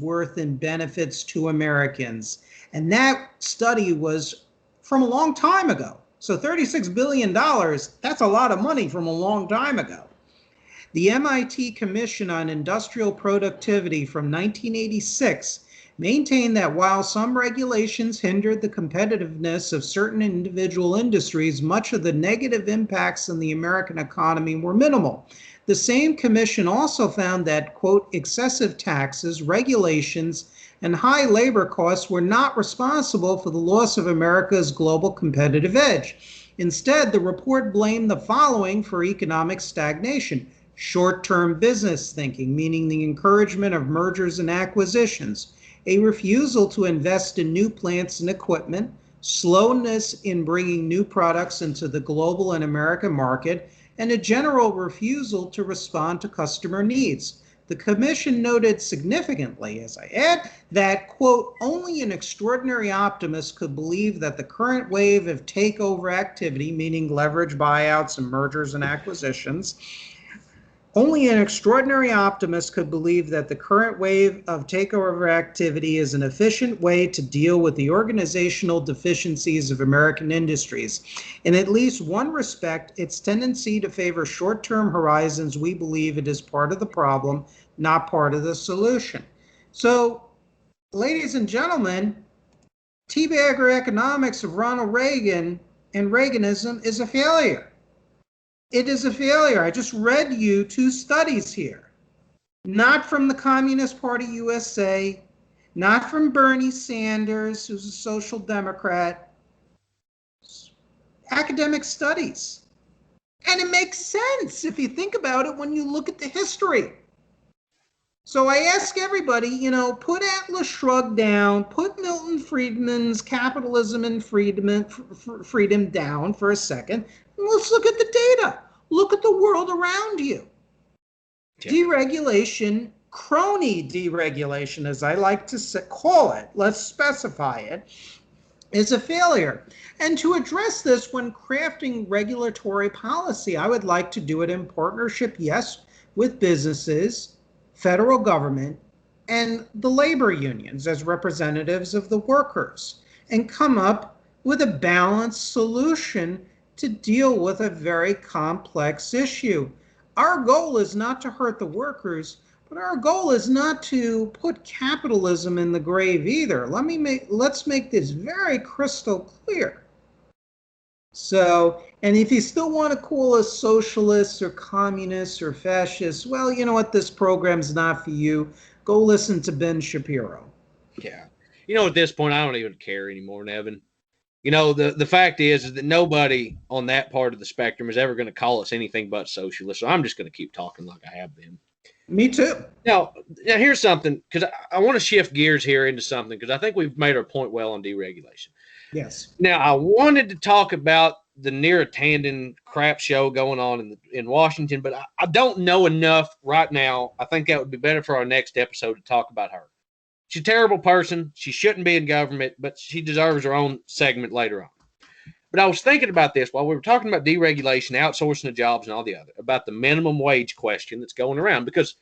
S1: worth in benefits to Americans. And that study was from a long time ago. So $36 billion, that's a lot of money from a long time ago. The MIT Commission on Industrial Productivity from 1986 maintained that while some regulations hindered the competitiveness of certain individual industries, much of the negative impacts on the American economy were minimal. The same commission also found that, quote, excessive taxes, regulations, and high labor costs were not responsible for the loss of America's global competitive edge. Instead, the report blamed the following for economic stagnation: short-term business thinking, meaning the encouragement of mergers and acquisitions, a refusal to invest in new plants and equipment, slowness in bringing new products into the global and American market, and a general refusal to respond to customer needs. The commission noted significantly, as I add, that, quote, only an extraordinary optimist could believe that the current wave of takeover activity, meaning leverage buyouts and mergers and acquisitions, only an extraordinary optimist could believe that the current wave of takeover activity is an efficient way to deal with the organizational deficiencies of American industries. In at least one respect, its tendency to favor short-term horizons, we believe it is part of the problem, not part of the solution. So, ladies and gentlemen, teabagger economics of Ronald Reagan and Reaganism is a failure. It is a failure. I just read you 2 studies here. Not from the Communist Party USA, not from Bernie Sanders, who's a social democrat. Academic studies. And it makes sense if you think about it when you look at the history. So I ask everybody, put Atlas Shrugged down, put Milton Friedman's Capitalism and Freedom down for a second, and let's look at the data. Look at the world around you. Yeah. Deregulation, crony deregulation, as I like to call it, let's specify it, is a failure. And to address this when crafting regulatory policy, I would like to do it in partnership, yes, with businesses, federal government, and the labor unions as representatives of the workers, and come up with a balanced solution to deal with a very complex issue. Our goal is not to hurt the workers, But our goal is not to put capitalism in the grave either. Let's make this very crystal clear. So, and if you still want to call us socialists or communists or fascists, well, you know what? This program's not for you. Go listen to Ben Shapiro.
S2: Yeah. At this point, I don't even care anymore, Nevin. The fact is that nobody on that part of the spectrum is ever going to call us anything but socialist. So I'm just going to keep talking like I have been.
S1: Me too.
S2: Now here's something, because I want to shift gears here into something, because I think we've made our point well on deregulation.
S1: Yes.
S2: Now, I wanted to talk about the near Tandon crap show going on in Washington, but I don't know enough right now. I think that would be better for our next episode to talk about her. She's a terrible person. She shouldn't be in government, but she deserves her own segment later on. But I was thinking about this while we were talking about deregulation, outsourcing of jobs, and all the other, about the minimum wage question that's going around, because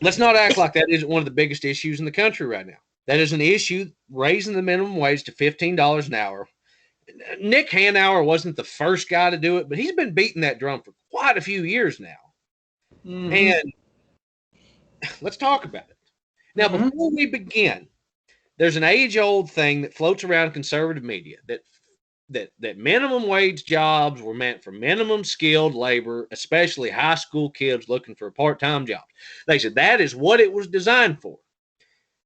S2: let's not act like that isn't one of the biggest issues in the country right now. That is an issue, raising the minimum wage to $15 an hour. Nick Hanauer wasn't the first guy to do it, but he's been beating that drum for quite a few years now. Mm-hmm. And let's talk about it. Now, before we begin, there's an age-old thing that floats around conservative media that minimum wage jobs were meant for minimum skilled labor, especially high school kids looking for a part-time job. They said that is what it was designed for.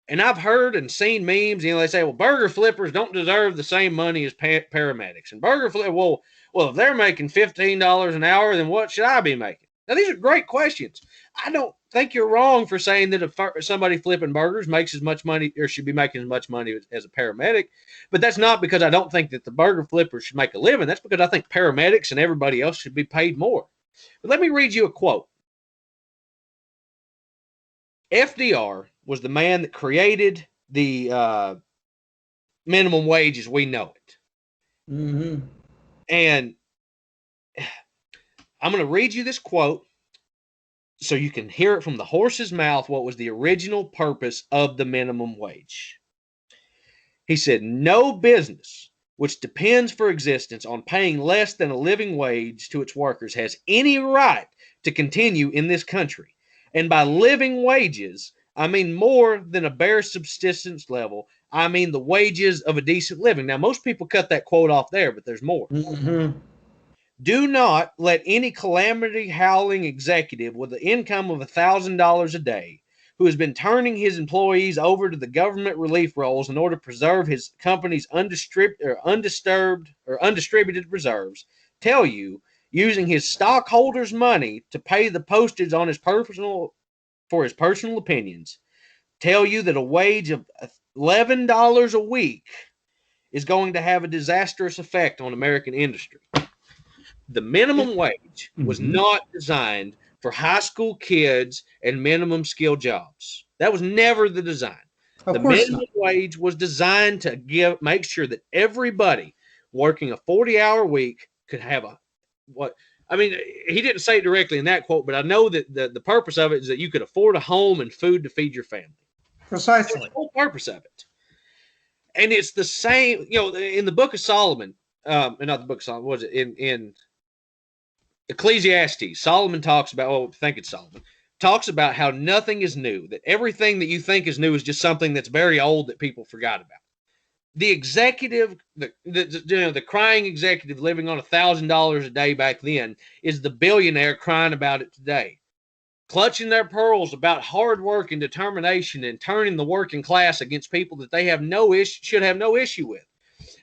S2: And I've heard and seen memes, they say, well, burger flippers don't deserve the same money as paramedics. And burger flippers, well, if they're making $15 an hour, then what should I be making? Now, these are great questions. I don't think you're wrong for saying that if somebody flipping burgers makes as much money or should be making as much money as a paramedic. But that's not because I don't think that the burger flippers should make a living. That's because I think paramedics and everybody else should be paid more. But let me read you a quote. FDR was the man that created the minimum wage as we know it. Mm-hmm. And I'm going to read you this quote so you can hear it from the horse's mouth what was the original purpose of the minimum wage. He said, no business which depends for existence on paying less than a living wage to its workers has any right to continue in this country. And by living wages, I mean more than a bare subsistence level. I mean the wages of a decent living. Now, most people cut that quote off there, but there's more. Mm-hmm. Do not let any calamity howling executive with an income of $1,000 a day, who has been turning his employees over to the government relief rolls in order to preserve his company's undisturbed or undistributed reserves, tell you, using his stockholders' money to pay the postage on his personal opinions, tell you that a wage of $11 a week is going to have a disastrous effect on American industry. The minimum wage was not designed for high school kids and minimum skill jobs. That was never the design. The minimum wage was designed to make sure that everybody working a 40-hour week could have he didn't say it directly in that quote, but I know that the purpose of it is that you could afford a home and food to feed your family.
S1: Precisely.
S2: That's the whole purpose of it. And it's the same, in the Book of Solomon, not the Book of Solomon, what was it? In Ecclesiastes, Solomon talks about, talks about how nothing is new, that everything that you think is new is just something that's very old that people forgot about. The executive, the crying executive living on $1,000 a day back then is the billionaire crying about it today, clutching their pearls about hard work and determination and turning the working class against people that they should have no issue with.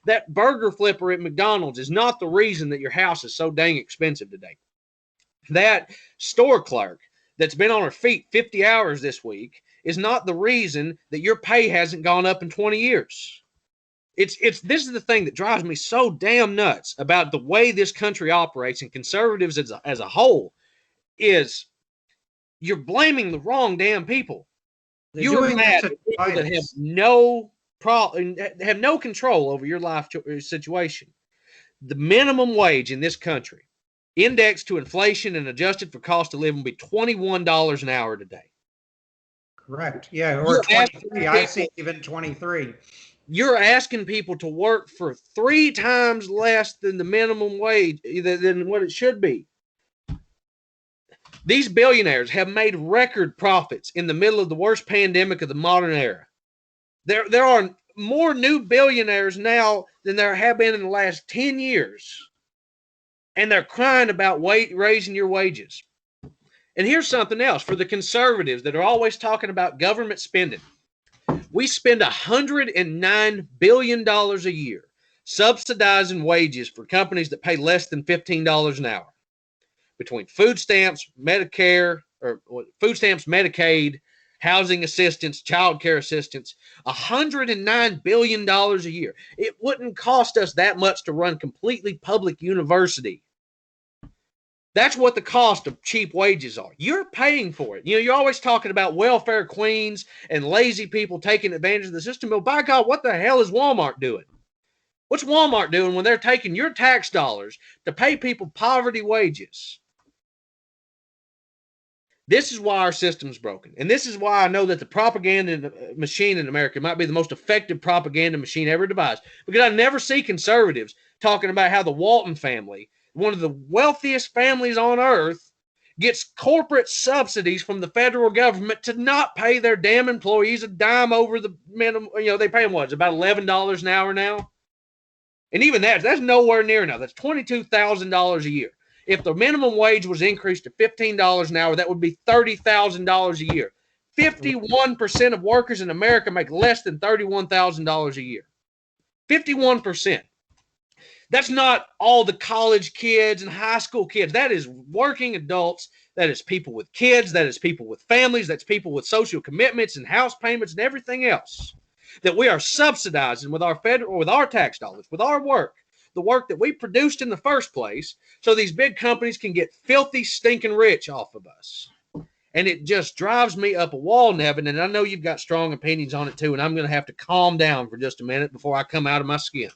S2: That burger flipper at McDonald's is not the reason that your house is so dang expensive today. That store clerk that's been on her feet 50 hours this week is not the reason that your pay hasn't gone up in 20 years. This is the thing that drives me so damn nuts about the way this country operates, and conservatives as a whole, is you're blaming the wrong damn people. You're mad at people that have no control over your life situation. The minimum wage in this country, indexed to inflation and adjusted for cost of living, will be $21 an hour today.
S1: Correct. Yeah, or 23. I see even 23.
S2: You're asking people to work for 3 times less than the minimum wage, than what it should be. These billionaires have made record profits in the middle of the worst pandemic of the modern era. There are more new billionaires now than there have been in the last 10 years. And they're crying about raising your wages. And here's something else for the conservatives that are always talking about government spending. We spend $109 billion a year subsidizing wages for companies that pay less than $15 an hour. Between food stamps, Medicare, or food stamps, Medicaid, housing assistance, child care assistance, $109 billion a year. It wouldn't cost us that much to run completely public university. That's what the cost of cheap wages are. You're paying for it. You know, you're always talking about welfare queens and lazy people taking advantage of the system. But by God, what the hell is Walmart doing? What's Walmart doing when they're taking your tax dollars to pay people poverty wages? This is why our system's broken. And this is why I know that the propaganda machine in America might be the most effective propaganda machine ever devised. Because I never see conservatives talking about how the Walton family, one of the wealthiest families on earth, gets corporate subsidies from the federal government to not pay their damn employees a dime over the minimum. You know, they pay them what? It's about $11 an hour now. And even that's nowhere near enough. That's $22,000 a year. If the minimum wage was increased to $15 an hour, that would be $30,000 a year. 51% of workers in America make less than $31,000 a year. 51%. That's not all the college kids and high school kids. That is working adults. That is people with kids. That is people with families. That's people with social commitments and house payments and everything else that we are subsidizing with our federal, with our tax dollars, with our work, the work that we produced in the first place, so these big companies can get filthy, stinking rich off of us. And it just drives me up a wall, Nevin, and I know you've got strong opinions on it too, and I'm going to have to calm down for just a minute before I come out of my skin.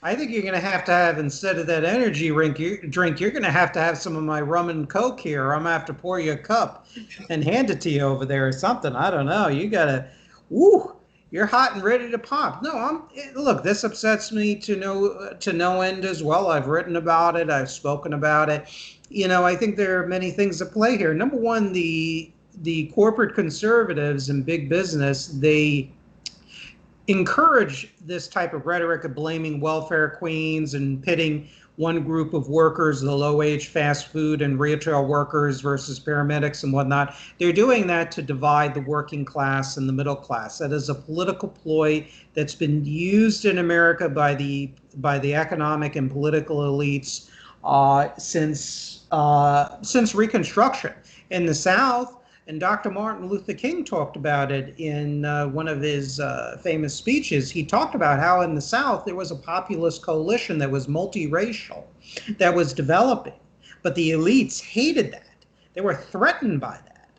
S1: I think you're going to have, instead of that energy drink, you're going to have some of my rum and Coke here. I'm going to have to pour you a cup and hand it to you over there or something. I don't know. You got to, woo. You're hot and ready to pop. No, look, this upsets me to no end as well. I've written about it. I've spoken about it. You know, I think there are many things at play here. Number one, the corporate conservatives and big business, they encourage this type of rhetoric of blaming welfare queens and pitting one group of workers, the low-wage fast food and retail workers versus paramedics and whatnot. They're doing that to divide the working class and the middle class. That is a political ploy that's been used in America by the economic and political elites since Reconstruction. In the South, and Dr. Martin Luther King talked about it in one of his famous speeches. He talked about how in the South there was a populist coalition that was multiracial, that was developing. But the elites hated that. They were threatened by that.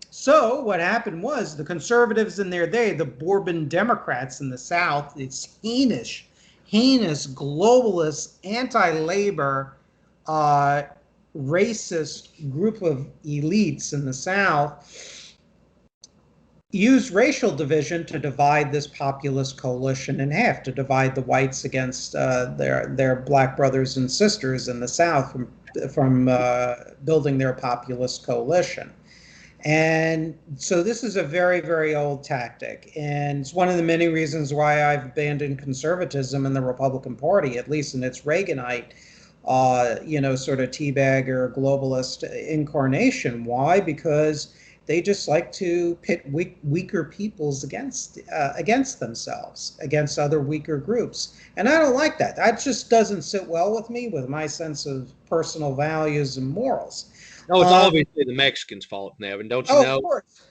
S1: So what happened was the conservatives in their day, the Bourbon Democrats in the South, this heinous, globalist, anti-labor, racist group of elites in the South used racial division to divide this populist coalition in half, to divide the whites against their black brothers and sisters in the South from building their populist coalition. And so this is a very, very old tactic. And it's one of the many reasons why I've abandoned conservatism in the Republican Party, at least in its Reaganite sort of teabagger globalist incarnation. Why? Because they just like to pit weaker peoples against themselves, against other weaker groups. And I don't like that. That just doesn't sit well with me, with my sense of personal values and morals.
S2: No, it's obviously the Mexicans' fault, Nevin, don't you know?
S1: Of course.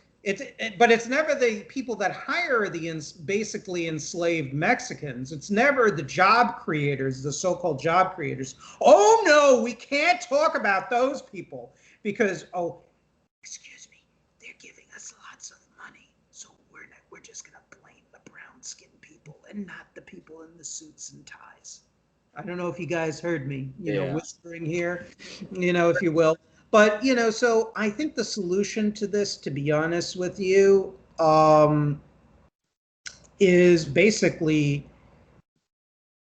S1: But it's never the people that hire the basically enslaved Mexicans. It's never the job creators, the so-called job creators. Oh, no, we can't talk about those people because, excuse me, they're giving us lots of money. So we're just going to blame the brown-skinned people and not the people in the suits and ties. I don't know if you guys heard me, whispering here, if you will. But, so I think the solution to this, to be honest with you, is basically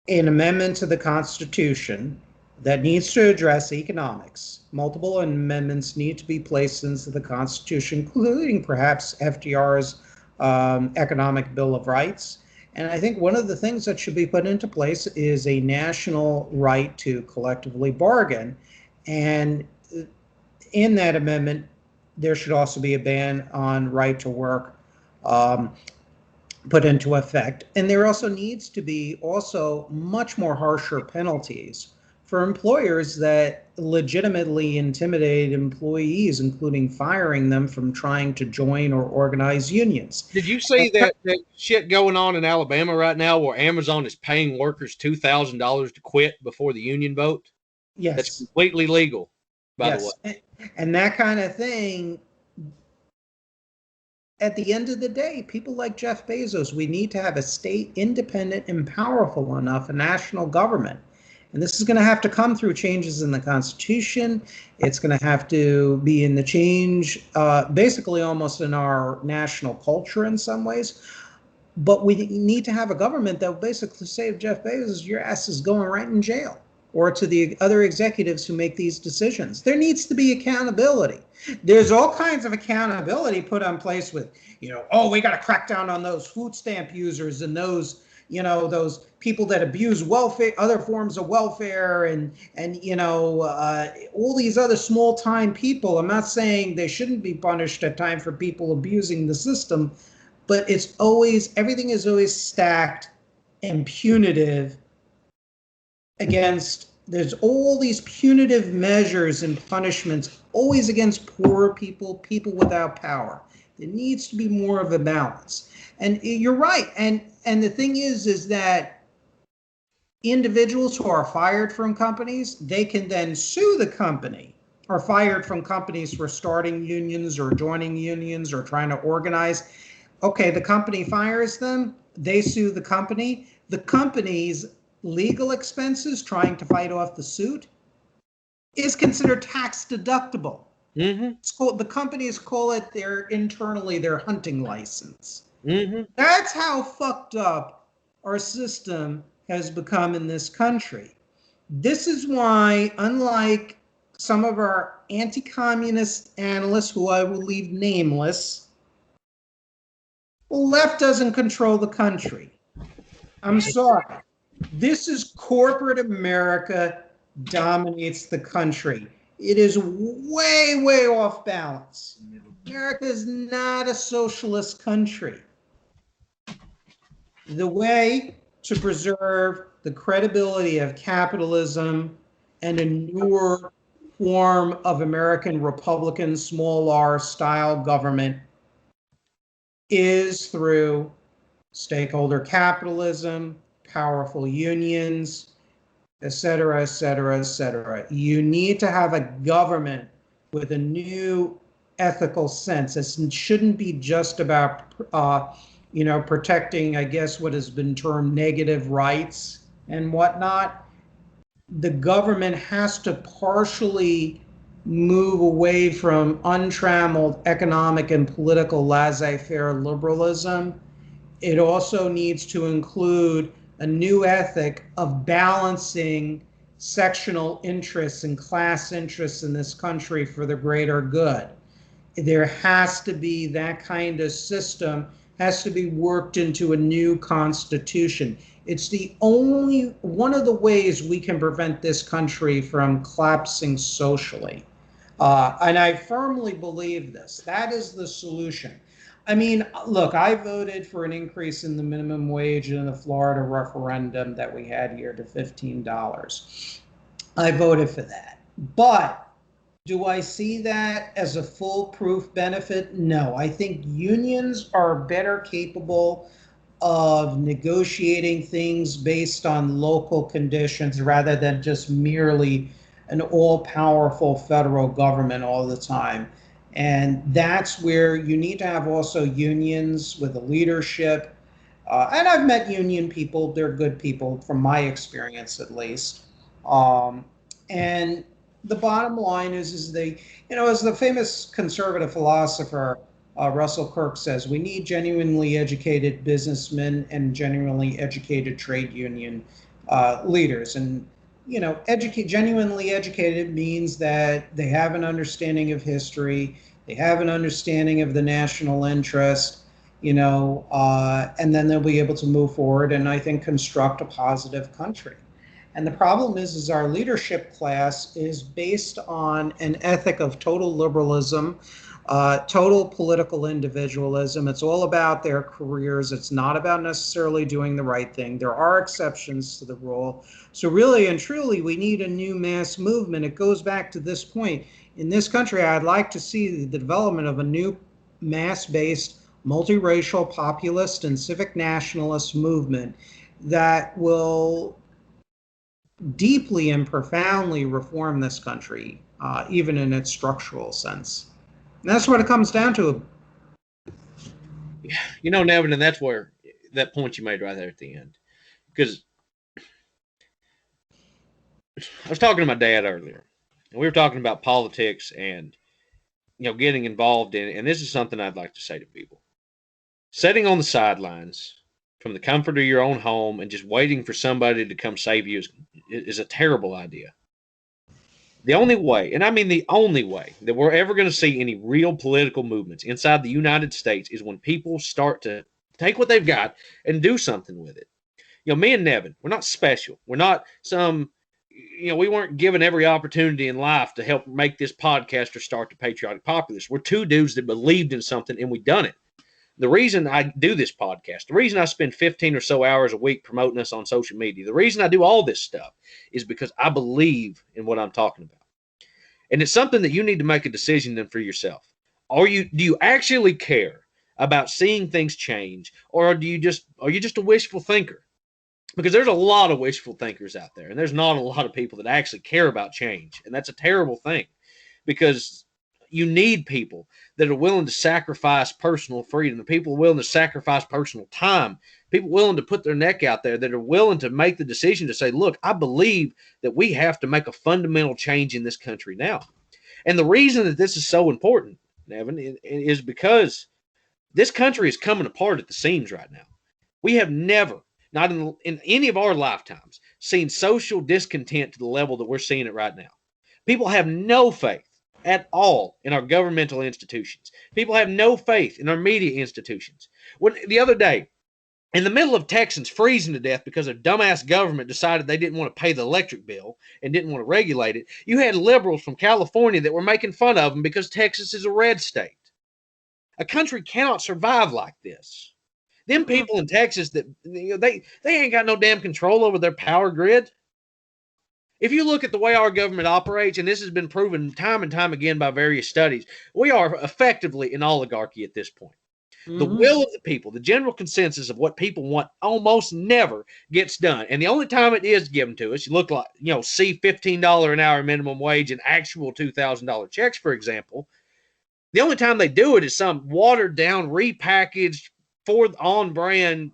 S1: an amendment to the Constitution that needs to address economics. Multiple amendments need to be placed into the Constitution, including perhaps FDR's Economic Bill of Rights. And I think one of the things that should be put into place is a national right to collectively bargain. And in that amendment, there should also be a ban on right to work put into effect. And there also needs to be also much more harsher penalties for employers that legitimately intimidate employees, including firing them from trying to join or organize unions.
S2: Did you see that shit going on in Alabama right now where Amazon is paying workers $2,000 to quit before the union vote?
S1: Yes.
S2: That's completely legal, by the way.
S1: And that kind of thing, at the end of the day, people like Jeff Bezos, we need to have a state independent and powerful enough, a national government. And this is going to have to come through changes in the Constitution. It's going to have to be in the change, basically almost in our national culture in some ways. But we need to have a government that will basically say to Jeff Bezos, your ass is going right in jail, or to the other executives who make these decisions. There needs to be accountability. There's all kinds of accountability put in place with, oh, we got to crack down on those food stamp users and those, those people that abuse welfare, other forms of welfare, and all these other small-time people. I'm not saying they shouldn't be punished at time for people abusing the system, but everything is always stacked and punitive against, there's all these punitive measures and punishments always against poor people, people without power. There needs to be more of a balance. And you're right. And the thing is that individuals who are fired from companies, they can then sue the company, or fired from companies for starting unions or joining unions or trying to organize. Okay, the company fires them, they sue the company. The company's legal expenses trying to fight off the suit is considered tax deductible.
S2: Mm-hmm.
S1: The companies call it their hunting license.
S2: Mm-hmm.
S1: That's how fucked up our system has become in this country. This is why, unlike some of our anti-communist analysts, who I will leave nameless, the left doesn't control the country. I'm sorry. This is corporate America dominates the country. It is way, way off balance. America is not a socialist country. The way to preserve the credibility of capitalism and a newer form of American Republican small r style government is through stakeholder capitalism, powerful unions, et cetera, et cetera, et cetera. You need to have a government with a new ethical sense. It shouldn't be just about, protecting, I guess, what has been termed negative rights and whatnot. The government has to partially move away from untrammeled economic and political laissez-faire liberalism. It also needs to include a new ethic of balancing sectional interests and class interests in this country for the greater good. There has to be that kind of system, has to be worked into a new constitution. It's the only one of the ways we can prevent this country from collapsing socially. And I firmly believe this. That is the solution. I mean, look, I voted for an increase in the minimum wage in the Florida referendum that we had here to $15. I voted for that. But do I see that as a foolproof benefit? No. I think unions are better capable of negotiating things based on local conditions rather than just merely an all-powerful federal government all the time. And that's where you need to have also unions with a leadership. And I've met union people. They're good people from my experience, at least. And the bottom line is they, as the famous conservative philosopher Russell Kirk says, we need genuinely educated businessmen and genuinely educated trade union leaders. And genuinely educated means that they have an understanding of history, they have an understanding of the national interest, and then they'll be able to move forward and I think construct a positive country. And the problem is our leadership class is based on an ethic of total liberalism, total political individualism. It's all about their careers. It's not about necessarily doing the right thing. There are exceptions to the rule. So really and truly, we need a new mass movement. It goes back to this point. In this country, I'd like to see the development of a new mass-based, multiracial, populist, and civic nationalist movement that will deeply and profoundly reform this country, even in its structural sense. And that's what it comes down to.
S2: Nevin, and that's where that point you made right there at the end. Because I was talking to my dad earlier, and we were talking about politics and getting involved in it. And this is something I'd like to say to people: sitting on the sidelines from the comfort of your own home and just waiting for somebody to come save you is a terrible idea. The only way, and I mean the only way, that we're ever going to see any real political movements inside the United States is when people start to take what they've got and do something with it. Me and Nevin, we're not special. We're not some, we weren't given every opportunity in life to help make this podcast or start the Patriotic Populace. We're two dudes that believed in something and we done it. The reason I do this podcast, the reason I spend 15 or so hours a week promoting us on social media, the reason I do all this stuff is because I believe in what I'm talking about. And it's something that you need to make a decision then for yourself. Do you actually care about seeing things change, or are you just a wishful thinker? Because there's a lot of wishful thinkers out there, and there's not a lot of people that actually care about change. And that's a terrible thing, because you need people that are willing to sacrifice personal freedom, people willing to sacrifice personal time, people willing to put their neck out there, that are willing to make the decision to say, look, I believe that we have to make a fundamental change in this country now. And the reason that this is so important, Nevin, is because this country is coming apart at the seams right now. We have never, not in any of our lifetimes, seen social discontent to the level that we're seeing it right now. People have no faith at all in our governmental institutions. People have no faith in our media institutions. When the other day, in the middle of Texans freezing to death because a dumbass government decided they didn't want to pay the electric bill and didn't want to regulate it, you had liberals from California that were making fun of them because Texas is a red state. A country cannot survive like this. Them people in Texas, that they ain't got no damn control over their power grid. If you look at the way our government operates, and this has been proven time and time again by various studies, we are effectively an oligarchy at this point. Mm-hmm. The will of the people, the general consensus of what people want, almost never gets done. And the only time it is given to us, you look like, see $15 an hour minimum wage and actual $2,000 checks, for example. The only time they do it is some watered down, repackaged, on brand,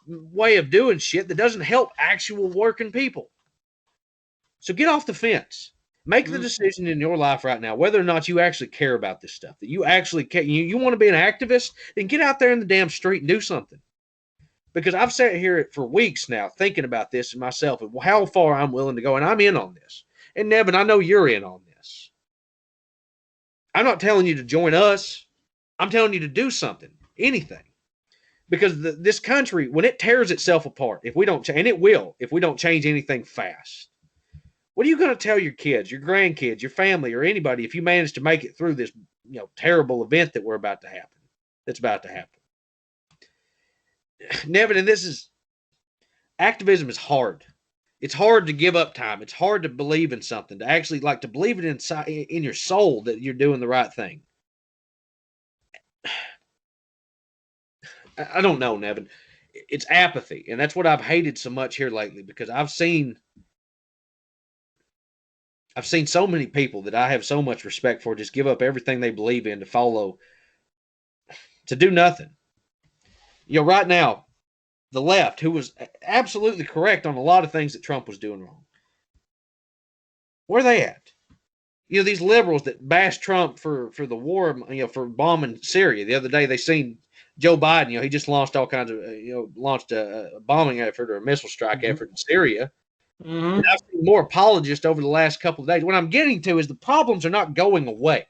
S2: way of doing shit that doesn't help actual working people. So get off the fence. Make the decision in your life right now, whether or not you actually care about this stuff, that you actually care. You want to be an activist, then get out there in the damn street and do something. Because I've sat here for weeks now thinking about this and myself and how far I'm willing to go, and I'm in on this. And Nevin, I know you're in on this. I'm not telling you to join us. I'm telling you to do something, anything. Because this country, when it tears itself apart, if we don't, and it will, if we don't change anything fast, what are you going to tell your kids, your grandkids, your family, or anybody if you manage to make it through this, terrible event that that's about to happen? Nevin, and activism is hard. It's hard to give up time. It's hard to believe in something, to actually to believe it inside in your soul that you're doing the right thing. I don't know, Nevin. It's apathy, and that's what I've hated so much here lately, because I've seen so many people that I have so much respect for just give up everything they believe in to do nothing. Right now, the left, who was absolutely correct on a lot of things that Trump was doing wrong, where are they at? These liberals that bash Trump for the war, for bombing Syria. The other day, they seen Joe Biden, he just launched all kinds of, launched a bombing effort or a missile strike effort in Syria. And I've seen more apologists over the last couple of days. What I'm getting to is the problems are not going away.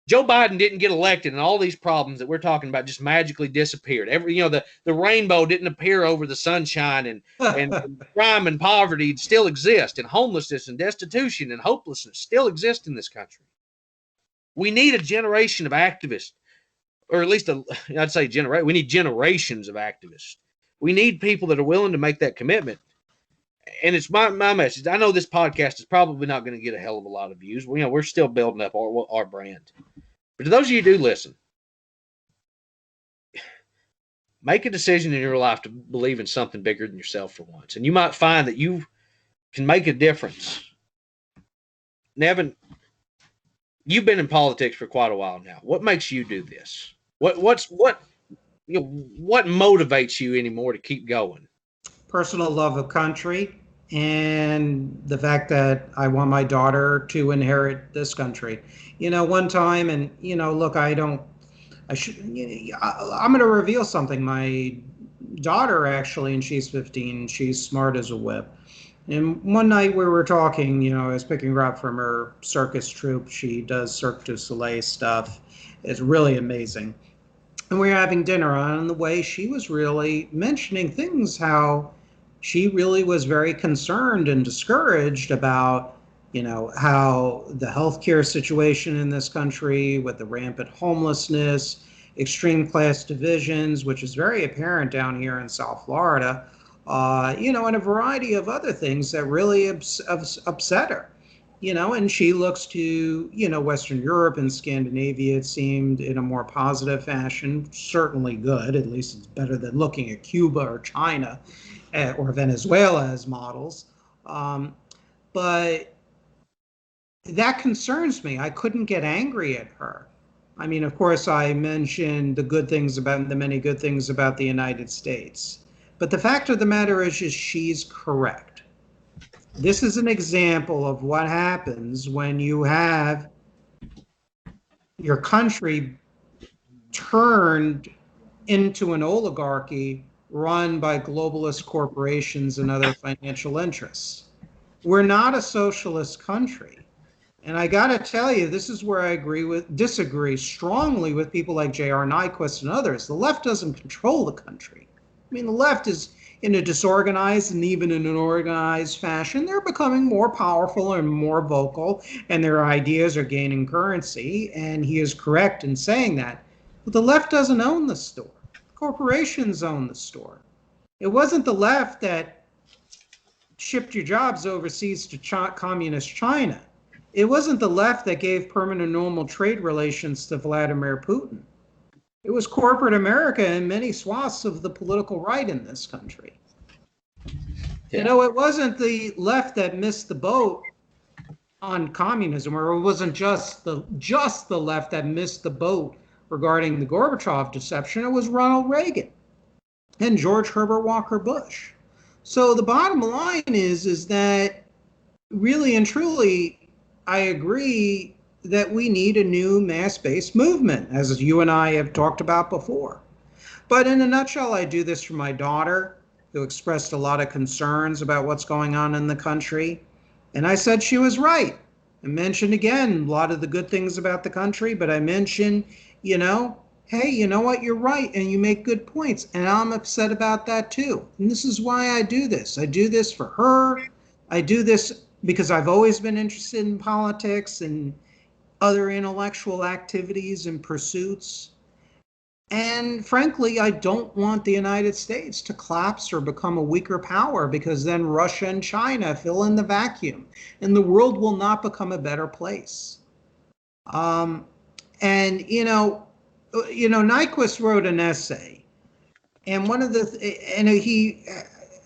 S2: Joe Biden didn't get elected, and all these problems that we're talking about just magically disappeared. The rainbow didn't appear over the sunshine, and crime and poverty still exist, and homelessness and destitution and hopelessness still exist in this country. We need a generation of activists, or at least I'd say we need generations of activists. We need people that are willing to make that commitment. And it's my message. I know this podcast is probably not going to get a hell of a lot of views. We're still building up our brand. But to those of you who do listen, make a decision in your life to believe in something bigger than yourself for once. And you might find that you can make a difference. Nevin, you've been in politics for quite a while now. What makes you do this? What motivates you anymore to keep going?
S1: Personal love of country and the fact that I want my daughter to inherit this country. One time, and look, I'm going to reveal something. My daughter, actually, and she's 15, she's smart as a whip. And one night we were talking, I was picking her up from her circus troupe. She does Cirque du Soleil stuff. It's really amazing. And we were having dinner, on the way she was really mentioning things, how she really was very concerned and discouraged about, how the healthcare situation in this country with the rampant homelessness, extreme class divisions, which is very apparent down here in South Florida, and a variety of other things that really upset her. And she looks to, Western Europe and Scandinavia, it seemed, in a more positive fashion, certainly good. At least it's better than looking at Cuba or China or Venezuela as models. But that concerns me. I couldn't get angry at her. I mean, of course, I mentioned the many good things about the United States. But the fact of the matter is she's correct. This is an example of what happens when you have your country turned into an oligarchy run by globalist corporations and other financial interests. We're not a socialist country. And I got to tell you, this is where I disagree strongly with people like J.R. Nyquist and others. The left doesn't control the country. I mean, the left is, in a disorganized and even in an organized fashion, they're becoming more powerful and more vocal, and their ideas are gaining currency, and he is correct in saying that. But the left doesn't own the store. Corporations own the store. It wasn't the left that shipped your jobs overseas to communist China. It wasn't the left that gave permanent normal trade relations to Vladimir Putin. It was corporate America and many swaths of the political right in this country. Yeah. It wasn't the left that missed the boat on communism, or it wasn't just the left that missed the boat regarding the Gorbachev deception. It was Ronald Reagan and George Herbert Walker Bush. So the bottom line is that really and truly, I agree that we need a new mass-based movement, as you and I have talked about before. But in a nutshell, I do this for my daughter, who expressed a lot of concerns about what's going on in the country. And I said she was right. I mentioned again a lot of the good things about the country, but I mentioned, hey, you know what, you're right, and you make good points. And I'm upset about that too. And this is why I do this. I do this for her. I do this because I've always been interested in politics and other intellectual activities and pursuits. And frankly, I don't want the United States to collapse or become a weaker power, because then Russia and China fill in the vacuum and the world will not become a better place. Nyquist wrote an essay, and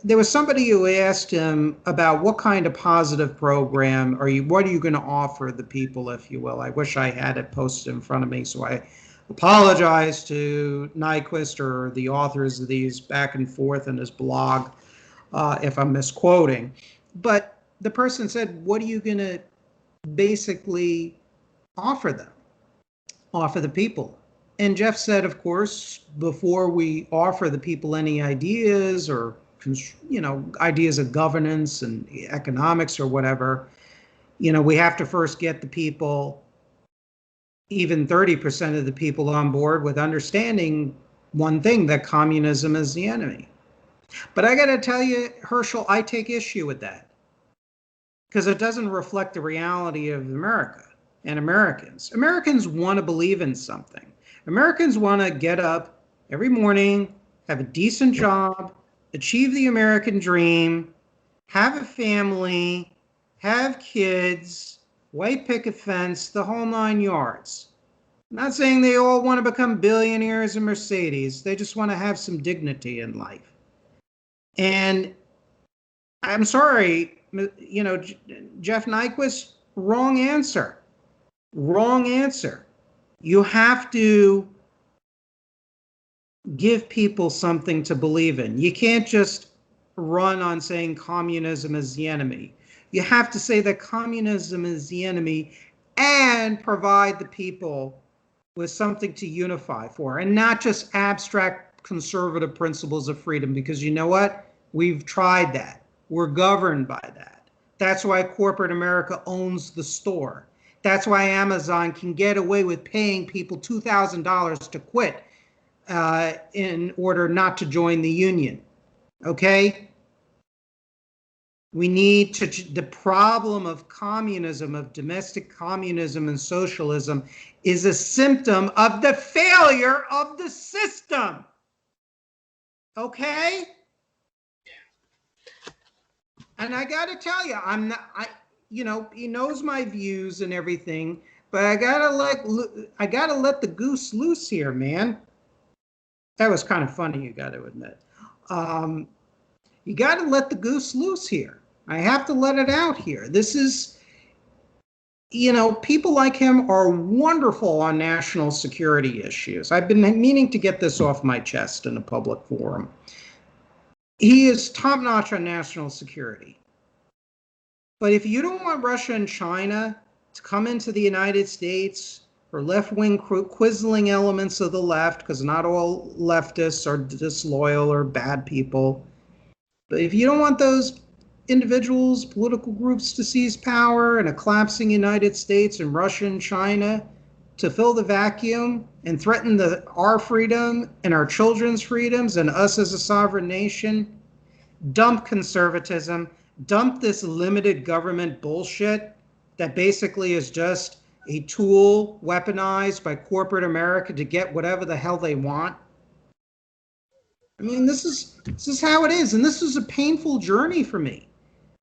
S1: there was somebody who asked him about what kind of positive program what are you going to offer the people, if you will. I wish I had it posted in front of me, so I apologize to Nyquist or the authors of these back and forth in his blog if I'm misquoting. But the person said, what are you going to basically offer the people? And Jeff said, of course, before we offer the people any ideas or ideas of governance and economics or whatever, we have to first get the people, even 30% of the people, on board with understanding one thing, that communism is the enemy. But I got to tell you, Herschel, I take issue with that, because it doesn't reflect the reality of America and Americans. Americans want to believe in something. Americans want to get up every morning, have a decent job, achieve the American dream, have a family, have kids, white picket fence, the whole 9 yards. I'm not saying they all want to become billionaires and Mercedes. They just want to have some dignity in life. And I'm sorry, Jeff Nyquist, wrong answer. Wrong answer. You have to give people something to believe in. You can't just run on saying communism is the enemy. You have to say that communism is the enemy and provide the people with something to unify for, and not just abstract conservative principles of freedom, because you know what? We've tried that. We're governed by that. That's why corporate America owns the store. That's why Amazon can get away with paying people $2,000 to quit in order not to join the union. Okay? We need to, the problem of communism, of domestic communism and socialism, is a symptom of the failure of the system. Okay? And I got to tell you, he knows my views and everything, but I gotta let the goose loose here, man. That was kind of funny, you got to admit. You got to let the goose loose here. I have to let it out here. This is, people like him are wonderful on national security issues. I've been meaning to get this off my chest in a public forum. He is top-notch on national security. But if you don't want Russia and China to come into the United States, or left-wing quizzling elements of the left, because not all leftists are disloyal or bad people, but if you don't want those individuals, political groups to seize power and a collapsing United States and Russia and China to fill the vacuum and threaten our freedom and our children's freedoms and us as a sovereign nation, dump conservatism, dump this limited government bullshit that basically is just a tool weaponized by corporate America to get whatever the hell they want. I mean, this is how it is, and this is a painful journey for me.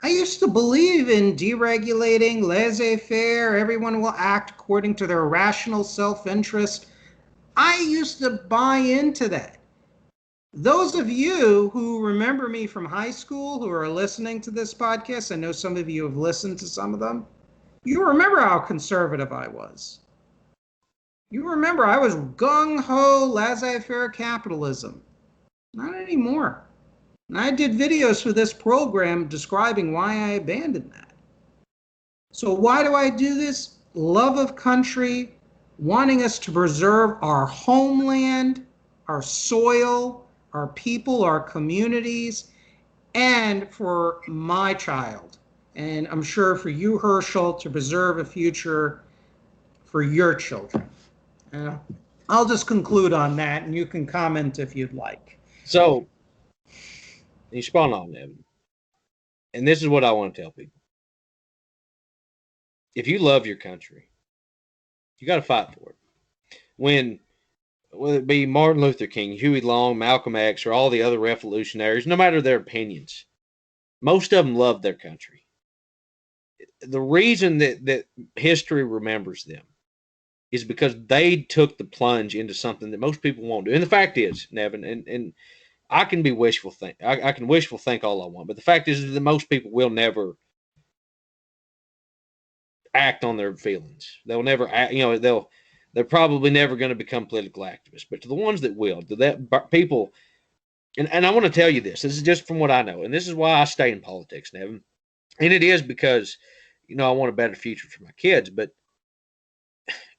S1: I used to believe in deregulating, laissez-faire, everyone will act according to their rational self-interest. I used to buy into that. Those of you who remember me from high school, who are listening to this podcast, I know some of you have listened to some of them, you remember how conservative I was. You remember I was gung-ho, laissez-faire capitalism. Not anymore. And I did videos for this program describing why I abandoned that. So why do I do this? Love of country, wanting us to preserve our homeland, our soil, our people, our communities, and for my child. And I'm sure for you, Herschel, to preserve a future for your children. I'll just conclude on that, and you can comment if you'd like.
S2: So, you spun on, Nevin. And this is what I want to tell people. If you love your country, you got to fight for it. Whether it be Martin Luther King, Huey Long, Malcolm X, or all the other revolutionaries, no matter their opinions, most of them loved their country. The reason that history remembers them is because they took the plunge into something that most people won't do. And the fact is, Nevin, and I can be wishful think. I can wishful think all I want, but the fact is that most people will never act on their feelings. They'll never act. They're probably never going to become political activists. But to the ones that will, to that people, and I want to tell you this. This is just from what I know, and this is why I stay in politics, Nevin. And it is because I want a better future for my kids. But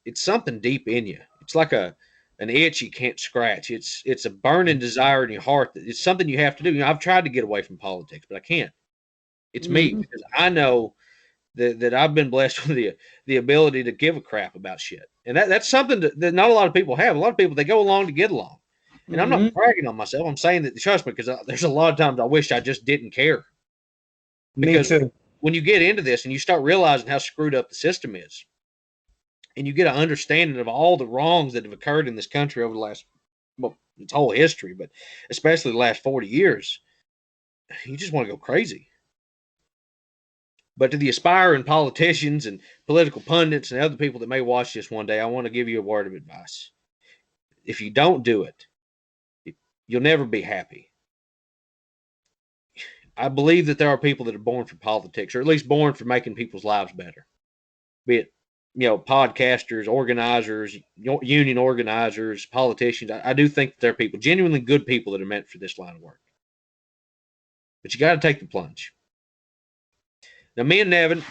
S2: it's something deep in you. It's like a an itch you can't scratch. It's a burning desire in your heart that it's something you have to do. I've tried to get away from politics, but I can't. It's me because I know that I've been blessed with the ability to give a crap about shit, and that's something that not a lot of people have. A lot of people, they go along to get along, and I'm not bragging on myself. I'm saying that, trust me, because there's a lot of times I wish I just didn't care.
S1: Me too.
S2: When you get into this and you start realizing how screwed up the system is, and you get an understanding of all the wrongs that have occurred in this country over the last, well, its whole history, but especially the last 40 years, you just want to go crazy. But to the aspiring politicians and political pundits and other people that may watch this one day, I want to give you a word of advice. If you don't do it, you'll never be happy. I believe that there are people that are born for politics, or at least born for making people's lives better. Be it, podcasters, organizers, union organizers, politicians. I do think that there are people, genuinely good people, that are meant for this line of work. But you got to take the plunge. Now, me and Nevin,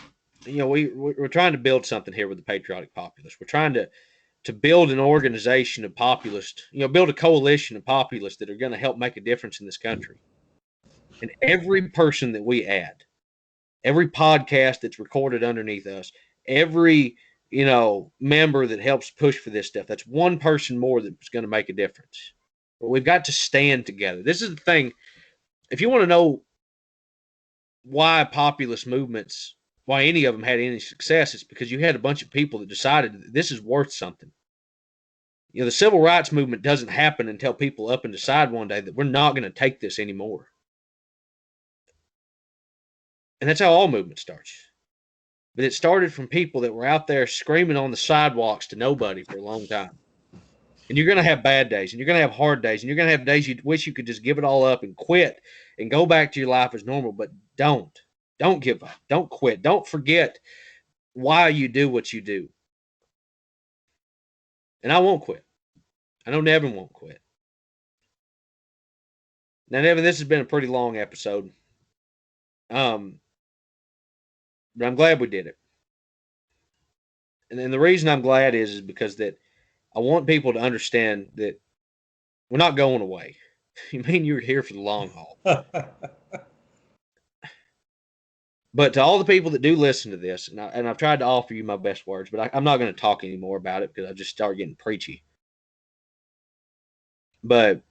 S2: we're trying to build something here with the Patriotic Populists. We're trying to build an organization of populists, build a coalition of populists that are going to help make a difference in this country. And every person that we add, every podcast that's recorded underneath us, every member that helps push for this stuff, that's one person more that's going to make a difference. But we've got to stand together. This is the thing. If you want to know why populist movements, why any of them had any success, it's because you had a bunch of people that decided that this is worth something. The civil rights movement doesn't happen until people up and decide one day that we're not going to take this anymore. And that's how all movement starts. But it started from people that were out there screaming on the sidewalks to nobody for a long time. And you're going to have bad days, and you're going to have hard days, and you're going to have days you wish you could just give it all up and quit and go back to your life as normal. But don't give up. Don't quit. Don't forget why you do what you do. And I won't quit. I know Nevin won't quit. Now, Nevin, this has been a pretty long episode. But I'm glad we did it. And the reason I'm glad is because that I want people to understand that we're not going away. You mean you're here for the long haul. But to all the people that do listen to this, and I've tried to offer you my best words, but I'm not going to talk anymore about it because I just start getting preachy. But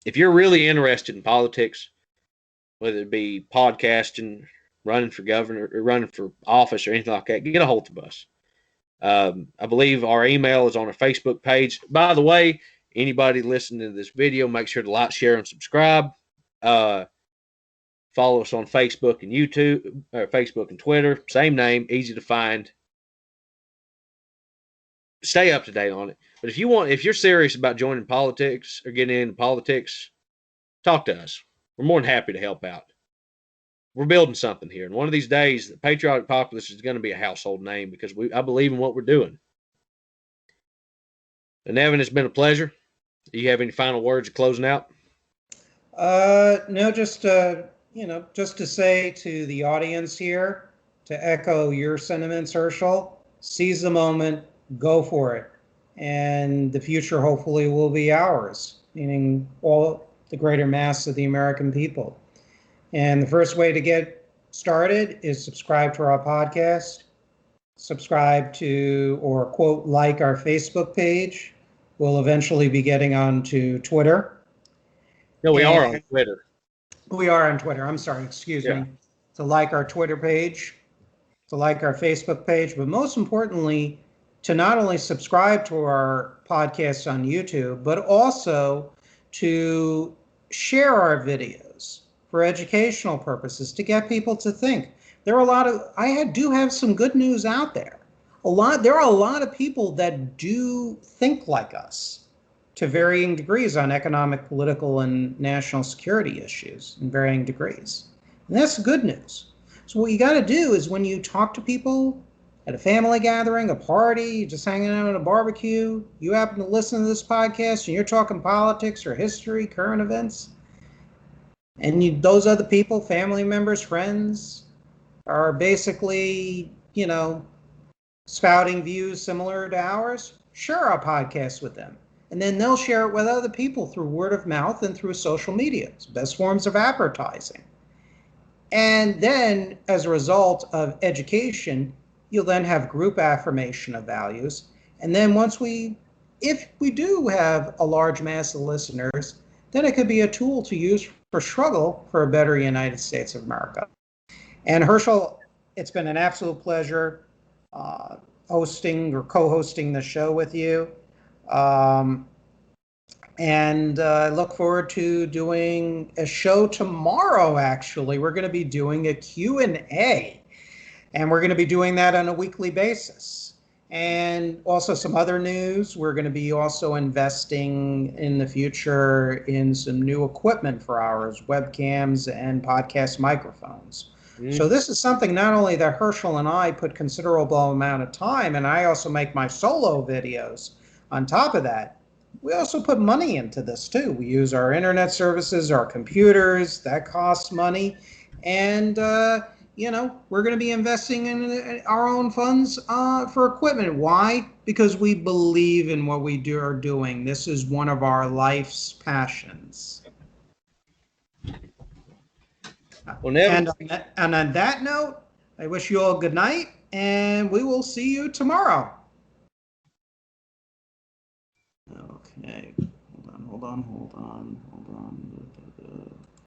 S2: if you're really interested in politics, whether it be podcasting, running for governor, or running for office, or anything like that, get a hold of us. I believe our email is on our Facebook page. By the way, anybody listening to this video, make sure to like, share, and subscribe. Follow us on Facebook and YouTube, or Facebook and Twitter. Same name, easy to find. Stay up to date on it. But if you're serious about joining politics or getting into politics, talk to us. We're more than happy to help out. We're building something here. And one of these days, the Patriotic Populist is going to be a household name because I believe in what we're doing. And Nevin, it's been a pleasure. Do you have any final words of closing out?
S1: No, just to say to the audience here, to echo your sentiments, Herschel, seize the moment, go for it. And the future hopefully will be ours, meaning all the greater mass of the American people. And the first way to get started is subscribe to our podcast, subscribe to, or quote, like our Facebook page. We'll eventually be getting onto Twitter.
S2: No, we are on Twitter.
S1: We are on Twitter. I'm sorry, excuse me. To like our Twitter page, to like our Facebook page, but most importantly, to not only subscribe to our podcast on YouTube, but also to share our videos for educational purposes, to get people to think. There are I do have some good news out there. There are a lot of people that do think like us to varying degrees on economic, political, and national security issues in varying degrees. And that's good news. So what you got to do is when you talk to people at a family gathering, a party, just hanging out at a barbecue, you happen to listen to this podcast and you're talking politics or history, current events, and those other people, family members, friends, are basically, spouting views similar to ours, share our podcast with them. And then they'll share it with other people through word of mouth and through social media. It's best forms of advertising. And then, as a result of education, you'll then have group affirmation of values. And then if we do have a large mass of listeners, then it could be a tool to use for struggle for a better United States of America. And Herschel, it's been an absolute pleasure hosting or co-hosting the show with you. And I look forward to doing a show tomorrow, actually. We're going to be doing a Q&A, and we're going to be doing that on a weekly basis. And also some other news. We're going to be also investing in the future in some new equipment for ours, webcams and podcast microphones. So this is something not only that Herschel and I put considerable amount of time, and I also make my solo videos on top of that. We also put money into this too. We use our internet services, our computers, that costs money. And, we're going to be investing in our own funds for equipment. Why? Because we believe in what we are doing. This is one of our life's passions. Well, and on that note, I wish you all good night, and we will see you tomorrow. Okay, hold on.